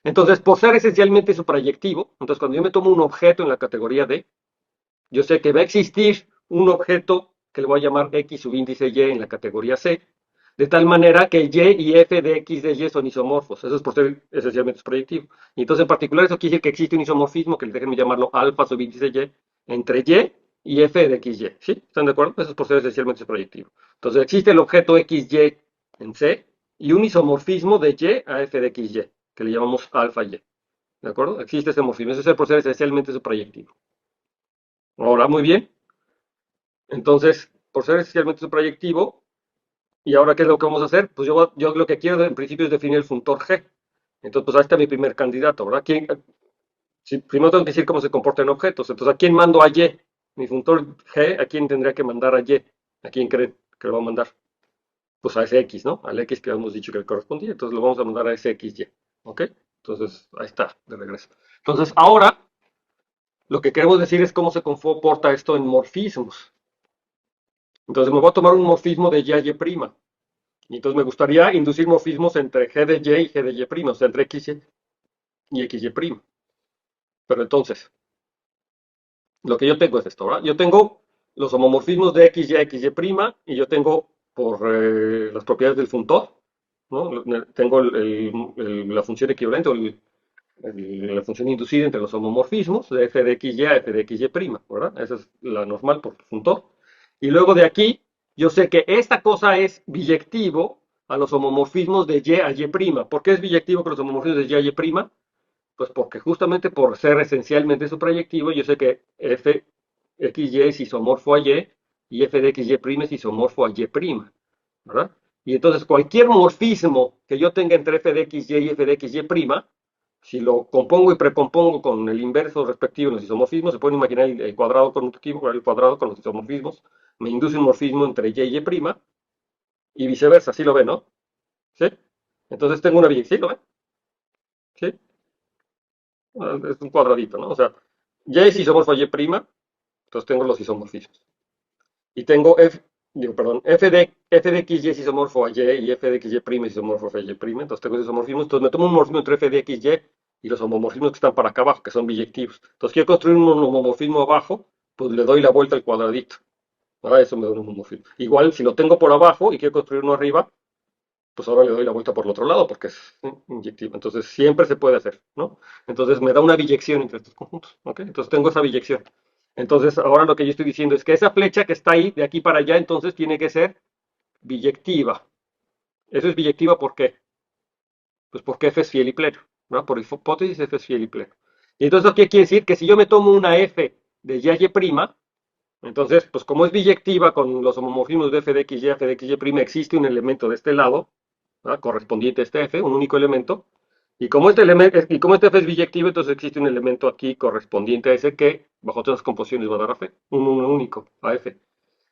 Entonces, por ser esencialmente su proyectivo, entonces cuando yo me tomo un objeto en la categoría D, yo sé que va a existir un objeto que le voy a llamar X subíndice Y en la categoría C, de tal manera que Y y F de X de Y son isomorfos. Eso es por ser esencialmente su proyectivo. Y entonces en particular eso quiere decir que existe un isomorfismo, que déjenme llamarlo alfa subíndice Y, entre Y F de XY. ¿Sí? ¿Están de acuerdo? Eso es por ser esencialmente su proyectivo. Entonces existe el objeto XY en C y un isomorfismo de Y a F de XY, que le llamamos alfa Y. ¿De acuerdo? Existe ese morfismo. Eso es por ser esencialmente su proyectivo. Ahora, muy bien. Entonces, por ser esencialmente su proyectivo, ¿y ahora qué es lo que vamos a hacer? Pues yo lo que quiero en principio es definir el funtor G. Entonces, pues ahí está mi primer candidato, ¿verdad? Primero tengo que decir cómo se comportan objetos. Entonces, ¿a quién mando a Y? Mi funtor G, ¿a quién tendría que mandar a Y? ¿A quién creen que lo va a mandar? Pues a ese X, ¿no? Al X que habíamos dicho que le correspondía. Entonces, lo vamos a mandar a ese XY. ¿Ok? Entonces, ahí está, de regreso. Entonces, ahora, lo que queremos decir es cómo se comporta esto en morfismos. Entonces, me voy a tomar un morfismo de Y a Y'. Y entonces me gustaría inducir morfismos entre G de Y y G de Y', o sea, entre XY y XY'. Pero entonces, lo que yo tengo es esto, ¿verdad? Yo tengo los homomorfismos de XY, XY', y yo tengo por las propiedades del funtor, ¿no? Tengo la función equivalente, o la función inducida entre los homomorfismos, de f de XY a f de XY', ¿verdad? Esa es la normal por funtor. Y luego de aquí, yo sé que esta cosa es biyectivo a los homomorfismos de Y a Y'. ¿Por qué es biyectivo con los homomorfismos de Y a Y'? Pues porque justamente por ser esencialmente su proyectivo, yo sé que f xy es isomorfo a y f de xy' es isomorfo a y', ¿verdad? Y entonces cualquier morfismo que yo tenga entre f de xy y f de xy', si lo compongo y precompongo con el inverso respectivo en los isomorfismos, se pueden imaginar el cuadrado conmutativo, el cuadrado con los isomorfismos, me induce un morfismo entre y y', y viceversa, así lo ven, ¿no? ¿Sí? Entonces tengo una biyección, ¿sí lo ven? ¿Sí? Es un cuadradito, ¿no? O sea, Y es isomorfo a Y', entonces tengo los isomorfismos. Y tengo f de x y es isomorfo a y f de xy' es isomorfo a y', entonces tengo esos isomorfismos. Entonces me tomo un morfismo entre f de x y los homomorfismos que están para acá abajo, que son biyectivos. Entonces quiero construir un homomorfismo abajo, pues le doy la vuelta al cuadradito. Ahora eso me da un homomorfismo. Igual, si lo tengo por abajo y quiero construir uno arriba, pues ahora le doy la vuelta por el otro lado porque es inyectivo. Entonces siempre se puede hacer, ¿no? Entonces me da una biyección entre estos conjuntos, ¿ok? Entonces tengo esa biyección. Entonces ahora lo que yo estoy diciendo es que esa flecha que está ahí, de aquí para allá, entonces tiene que ser biyectiva. Eso es biyectiva, ¿por qué? Pues porque f es fiel y pleno, ¿no? Por hipótesis f es fiel y pleno. Y entonces, ¿qué quiere decir? Que si yo me tomo una f de y y', entonces, pues como es biyectiva con los homomorfismos de f de x y, f de xy', existe un elemento de este lado, ¿verdad? Correspondiente a este f, un único elemento. Y como este f es biyectivo, entonces existe un elemento aquí correspondiente a ese que, bajo otras composiciones, va a dar a f, un único, a f.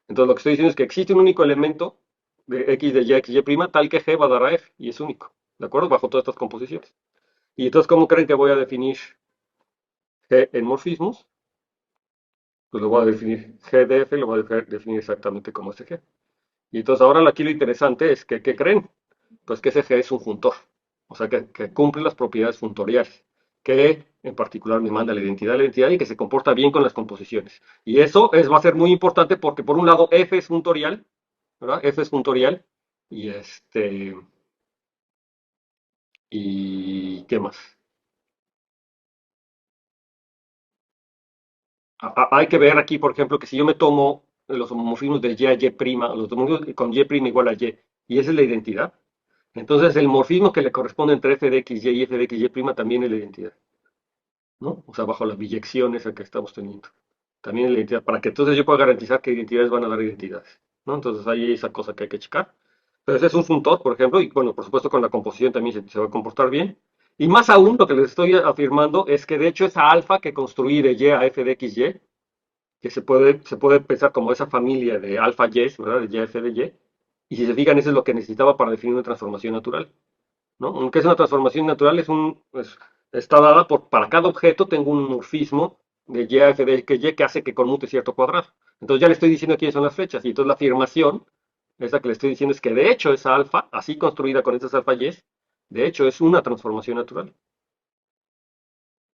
Entonces lo que estoy diciendo es que existe un único elemento de x de y, xy', tal que g va a dar a f, y es único, ¿de acuerdo? Bajo todas estas composiciones. Y entonces, ¿cómo creen que voy a definir g en morfismos? Pues lo voy a definir g de f, lo voy a definir exactamente como ese g. Y entonces ahora aquí lo interesante es que, ¿qué creen? Pues que ese G es un juntor, o sea que cumple las propiedades funtoriales, que en particular me manda la identidad y que se comporta bien con las composiciones. Y eso va a ser muy importante porque por un lado F es funtorial, ¿verdad? F es funtorial y ¿qué más? Hay que ver aquí, por ejemplo, que si yo me tomo los homomorfismos de Y a Y', los homomorfismos con Y' igual a Y, y esa es la identidad, Entonces el morfismo que le corresponde entre f de x, y y f de x, y' también es la identidad, ¿no? O sea, bajo la biyección esa que estamos teniendo. También es la identidad, para que entonces yo pueda garantizar que identidades van a dar identidades, ¿no? Entonces hay esa cosa que hay que checar. Pero ese es un funtor, por ejemplo, y bueno, por supuesto con la composición también se va a comportar bien. Y más aún, lo que les estoy afirmando es que de hecho esa alfa que construí de y a f de x, y, que se puede pensar como esa familia de alfa y, ¿verdad? De y, f de y. Y si se fijan, eso es lo que necesitaba para definir una transformación natural, ¿no? Aunque es una transformación natural, está dada para cada objeto tengo un morfismo de y a f de x, y que hace que conmute cierto cuadrado. Entonces ya le estoy diciendo quiénes son las flechas. Y entonces la afirmación, esa que le estoy diciendo es que de hecho esa alfa, así construida con estas alfa y, de hecho es una transformación natural.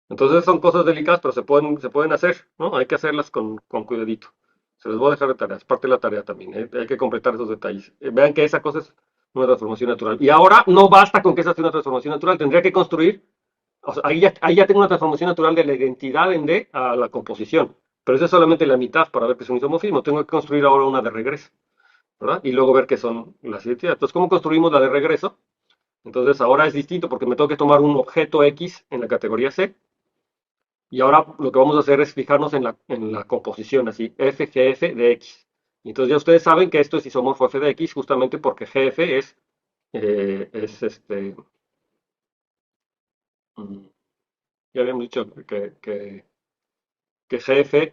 Entonces son cosas delicadas, pero se pueden hacer, ¿no? Hay que hacerlas con cuidadito. Se les voy a dejar de tarea, es parte de la tarea también, ¿eh? Hay que completar esos detalles. Vean que esa cosa es una transformación natural. Y ahora no basta con que esa sea una transformación natural, tendría que construir, o sea, ahí ya tengo una transformación natural de la identidad en D a la composición, pero eso es solamente la mitad para ver que es un isomorfismo. Tengo que construir ahora una de regreso, ¿verdad? Y luego ver qué son las identidades. Entonces, ¿cómo construimos la de regreso? Entonces ahora es distinto porque me tengo que tomar un objeto X en la categoría C. Y ahora lo que vamos a hacer es fijarnos en la composición, así, FGF de X. Y entonces ya ustedes saben que esto es isomorfo f de X, justamente porque GF mm, ya habíamos dicho que GF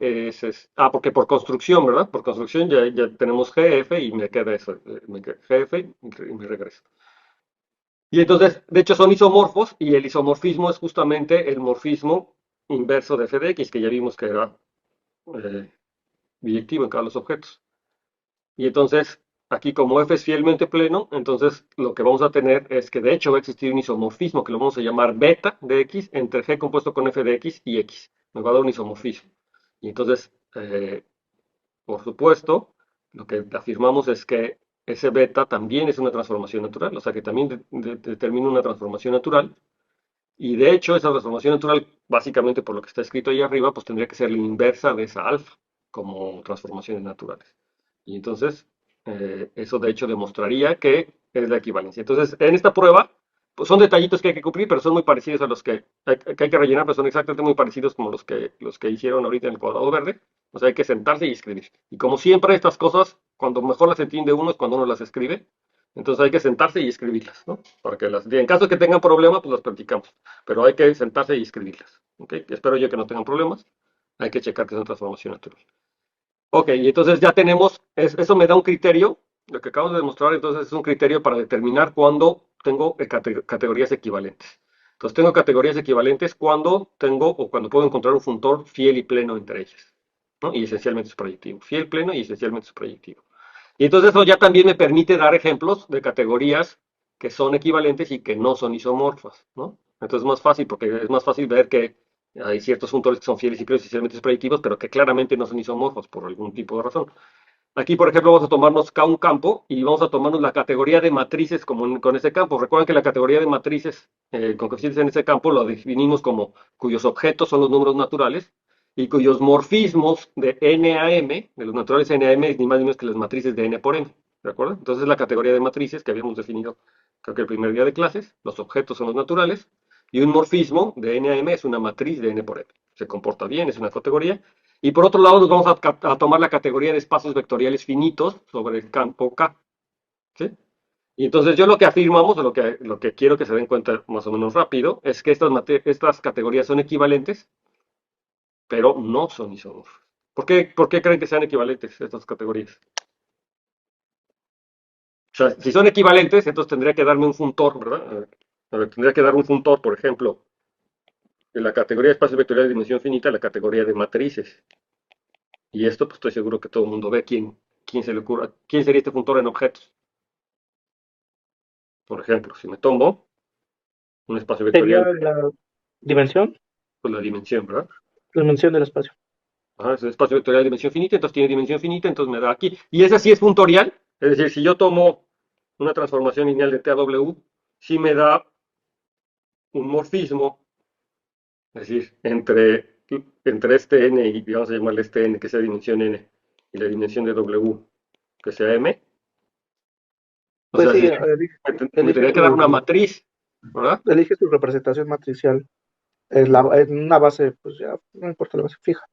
porque por construcción, ¿verdad? Por construcción ya tenemos GF y me queda eso, GF y me regreso. Y entonces, de hecho, son isomorfos y el isomorfismo es justamente el morfismo inverso de f de X, que ya vimos que era eh, biyectivo en cada uno de los objetos. Y entonces, aquí como f es fielmente pleno, entonces lo que vamos a tener es que de hecho va a existir un isomorfismo que lo vamos a llamar beta de x entre g compuesto con f de x y x. Me va a dar un isomorfismo. Y entonces, por supuesto, lo que afirmamos es que ese beta también es una transformación natural, o sea que también determina una transformación natural. Y de hecho, esa transformación natural, básicamente por lo que está escrito ahí arriba, pues tendría que ser la inversa de esa alfa, como transformaciones naturales. Y entonces, eso de hecho demostraría que es la equivalencia. Entonces, en esta prueba, pues son detallitos que hay que cumplir, pero son muy parecidos a los que hay que rellenar, pero son exactamente muy parecidos como los que hicieron ahorita en el cuadrado verde. O sea, hay que sentarse y escribir. Y como siempre, estas cosas, cuando mejor las entiende uno es cuando uno las escribe. Entonces hay que sentarse y escribirlas, ¿no? Para que en caso de que tengan problemas, pues las practicamos. Pero hay que sentarse y escribirlas. ¿Ok? Espero yo que no tengan problemas. Hay que checar que es una transformación natural. Ok, y entonces ya tenemos, eso me da un criterio, lo que acabamos de demostrar entonces es un criterio para determinar cuándo tengo categorías equivalentes. Entonces tengo categorías equivalentes cuando tengo o cuando puedo encontrar un funtor fiel y pleno entre ellas, ¿no? Y esencialmente es proyectivo. Fiel, pleno y esencialmente es proyectivo. Y entonces eso ya también me permite dar ejemplos de categorías que son equivalentes y que no son isomorfas, ¿no? Entonces es más fácil porque es más fácil ver que hay ciertos funtores que son fieles y plenos y esencialmente proyectivos, pero que claramente no son isomorfos por algún tipo de razón. Aquí, por ejemplo, vamos a tomarnos un campo y vamos a tomarnos la categoría de matrices con ese campo. Recuerden que la categoría de matrices con coeficientes en ese campo lo definimos como cuyos objetos son los números naturales y cuyos morfismos de n a m, de los naturales n a m, es ni más ni menos que las matrices de n por m. ¿De acuerdo? Entonces la categoría de matrices que habíamos definido, creo que el primer día de clases, los objetos son los naturales y un morfismo de n a m es una matriz de n por m. Se comporta bien, es una categoría. Y por otro lado, nos vamos a tomar la categoría de espacios vectoriales finitos sobre el campo K. ¿Sí? Y entonces yo lo que afirmamos, o lo que quiero que se den cuenta más o menos rápido, es que estas categorías son equivalentes, pero no son isomorfas. ¿Por qué creen que sean equivalentes estas categorías? O sea, si son equivalentes, entonces tendría que darme un funtor, ¿verdad? A ver, tendría que dar un funtor, por ejemplo, de la categoría de espacios vectoriales de dimensión finita a la categoría de matrices. Y esto, pues estoy seguro que todo el mundo ve quién se le ocurra, quién sería este funtor en objetos. Por ejemplo, si me tomo un espacio Sería vectorial, la dimensión, pues la dimensión, ¿verdad? dimensión del espacio. Ajá, es un espacio vectorial de dimensión finita, entonces tiene dimensión finita, entonces me da aquí. Y esa sí es funtorial, es decir, si yo tomo una transformación lineal de T a W, sí me da un morfismo, es decir, entre este n y vamos a llamarle este n, que sea dimensión n, y la dimensión de W, que sea m, O Pues sea, sí, si me elige tendría que dar una matriz, ¿verdad? elige tu representación matricial. En una base, pues ya no importa la base fija.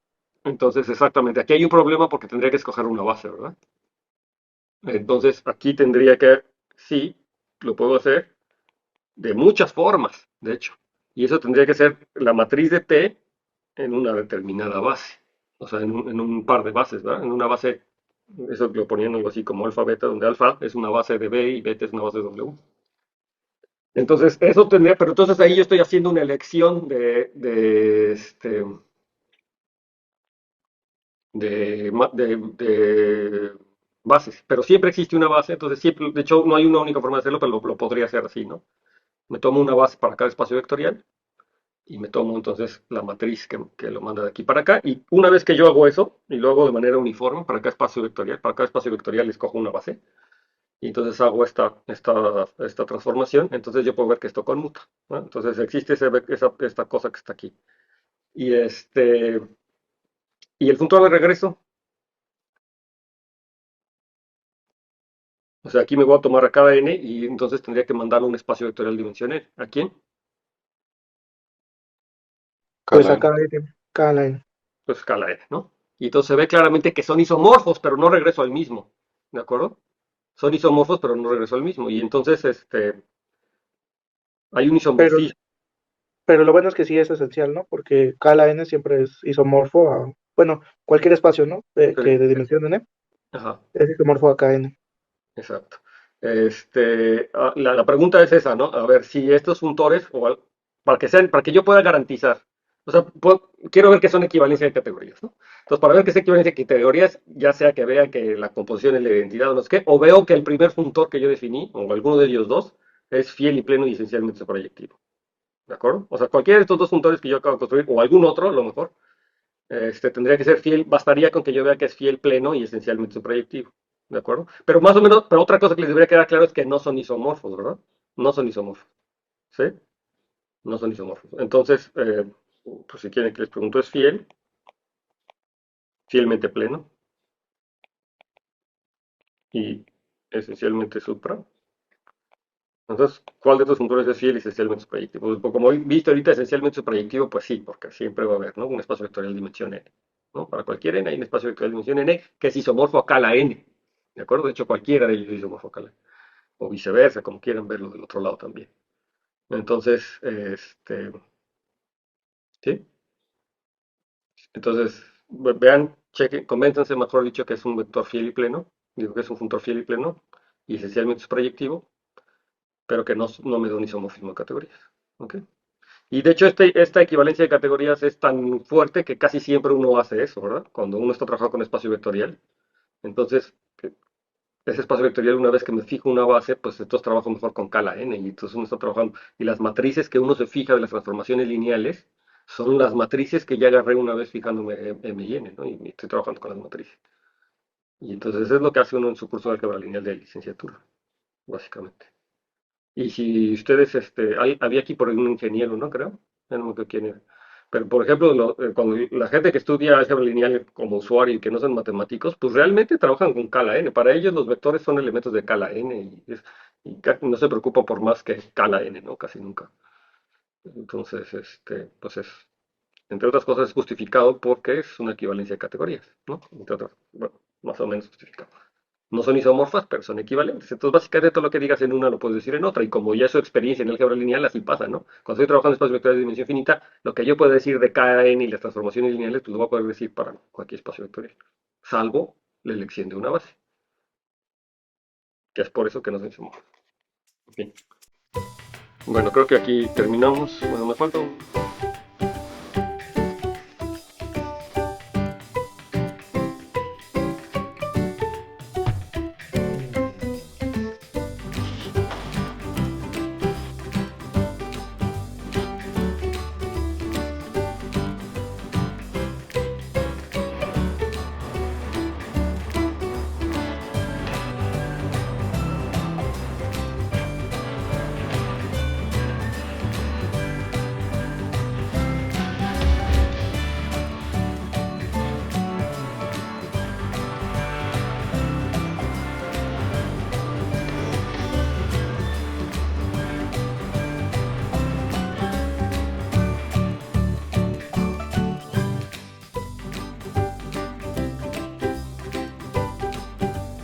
Entonces, exactamente, aquí hay un problema porque tendría que escoger una base, ¿verdad? Entonces, aquí tendría que, sí, lo puedo hacer de muchas formas, de hecho. Y eso tendría que ser la matriz de T en una determinada base. O sea, en un par de bases, ¿verdad? En una base, eso lo ponían algo así como alfa, beta, donde alfa es una base de B y beta es una base de W. Entonces, eso tendría, pero entonces ahí yo estoy haciendo una elección de bases, pero siempre existe una base, entonces siempre, de hecho no hay una única forma de hacerlo, pero lo podría hacer así, ¿no? Me tomo una base para cada espacio vectorial y me tomo entonces la matriz que lo manda de aquí para acá, y una vez que yo hago eso, y lo hago de manera uniforme para cada espacio vectorial escojo una base, y entonces hago esta transformación, entonces yo puedo ver que esto conmuta, ¿no? Entonces existe esta cosa que está aquí. Y, y el punto de regreso, o sea, aquí me voy a tomar a cada n y entonces tendría que mandarle un espacio vectorial dimensión n. ¿A quién? Pues Cada acá cada line. Pues escala n, ¿no? Y entonces se ve claramente que son isomorfos, pero no regreso al mismo, ¿de acuerdo? Son isomorfos, pero no regreso al mismo. Y entonces hay un Pero, isomorfismo. pero lo bueno es que sí es esencial, ¿no? Porque cada n siempre es isomorfo a, bueno, cualquier espacio, ¿no? Que de dimensión n Ajá, es isomorfo a kn. exacto. La pregunta es esa, ¿no? A ver, si estos funtores, para que yo pueda garantizar, o sea, quiero ver que son equivalencia de categorías, ¿no? Entonces, para ver que es equivalencia de categorías, ya sea que vea que la composición es la identidad o no sé qué, o veo que el primer funtor que yo definí, o alguno de ellos dos, es fiel y pleno y esencialmente proyectivo. ¿De acuerdo? O sea, cualquiera de estos dos funtores que yo acabo de construir, o algún otro, a lo mejor, tendría que ser fiel, bastaría con que yo vea que es fiel, pleno y esencialmente subproyectivo. ¿De acuerdo? Pero más o menos, pero otra cosa que les debería quedar claro es que no son isomorfos, ¿verdad? No son isomorfos. ¿Sí? No son isomorfos. Entonces, pues si quieren que les pregunto, ¿es fiel? Fielmente pleno y esencialmente supra. Entonces, ¿cuál de estos funtores es fiel y esencialmente subproyectivo? Pues, como viste ahorita, esencialmente subproyectivo, pues sí, porque siempre va a haber, ¿no? Un espacio vectorial de dimensión n. ¿No? Para cualquier n hay un espacio vectorial de dimensión n que es isomorfo a cada n. ¿De acuerdo? De hecho, cualquiera de ellos es isomorfo a cada n. O viceversa, como quieran verlo del otro lado también. Entonces, ¿sí? Entonces, vean, chequen, convénzanse, mejor dicho, que es un vector fiel y pleno. Digo que es un funtor fiel y pleno y esencialmente subproyectivo, pero que no me da un isomorfismo de categorías. ¿Ok? Y de hecho, esta equivalencia de categorías es tan fuerte que casi siempre uno hace eso, ¿verdad? Cuando uno está trabajando con espacio vectorial. Entonces, ese espacio vectorial, una vez que me fijo una base, pues entonces trabajo mejor con Kala n. Y entonces uno está trabajando. Y las matrices que uno se fija de las transformaciones lineales son las matrices que ya agarré una vez fijándome M y N, ¿no? Y estoy trabajando con las matrices. Y entonces eso es lo que hace uno en su curso de álgebra lineal de licenciatura, básicamente. Y si ustedes, había aquí por ahí un ingeniero, ¿no? Creo. Ya no me acuerdo quién era. Pero, por ejemplo, cuando la gente que estudia álgebra lineal como usuario y que no son matemáticos, pues realmente trabajan con Kala n. Para ellos los vectores son elementos de Kala n y casi no se preocupan por más que Kala n, ¿no? Casi nunca. Entonces, pues entre otras cosas, es justificado porque es una equivalencia de categorías, ¿no? Entre otras, bueno, más o menos justificado. No son isomorfas, pero son equivalentes. Entonces, básicamente todo lo que digas en una lo puedes decir en otra. Y como ya es su experiencia en álgebra lineal, así pasa, ¿no? Cuando estoy trabajando en espacios vectoriales de dimensión finita, lo que yo puedo decir de Kn y las transformaciones lineales, pues lo voy a poder decir para cualquier espacio vectorial. Salvo la elección de una base. Que es por eso que no son isomorfas. En fin. Bueno, creo que aquí terminamos. Bueno, me falta un...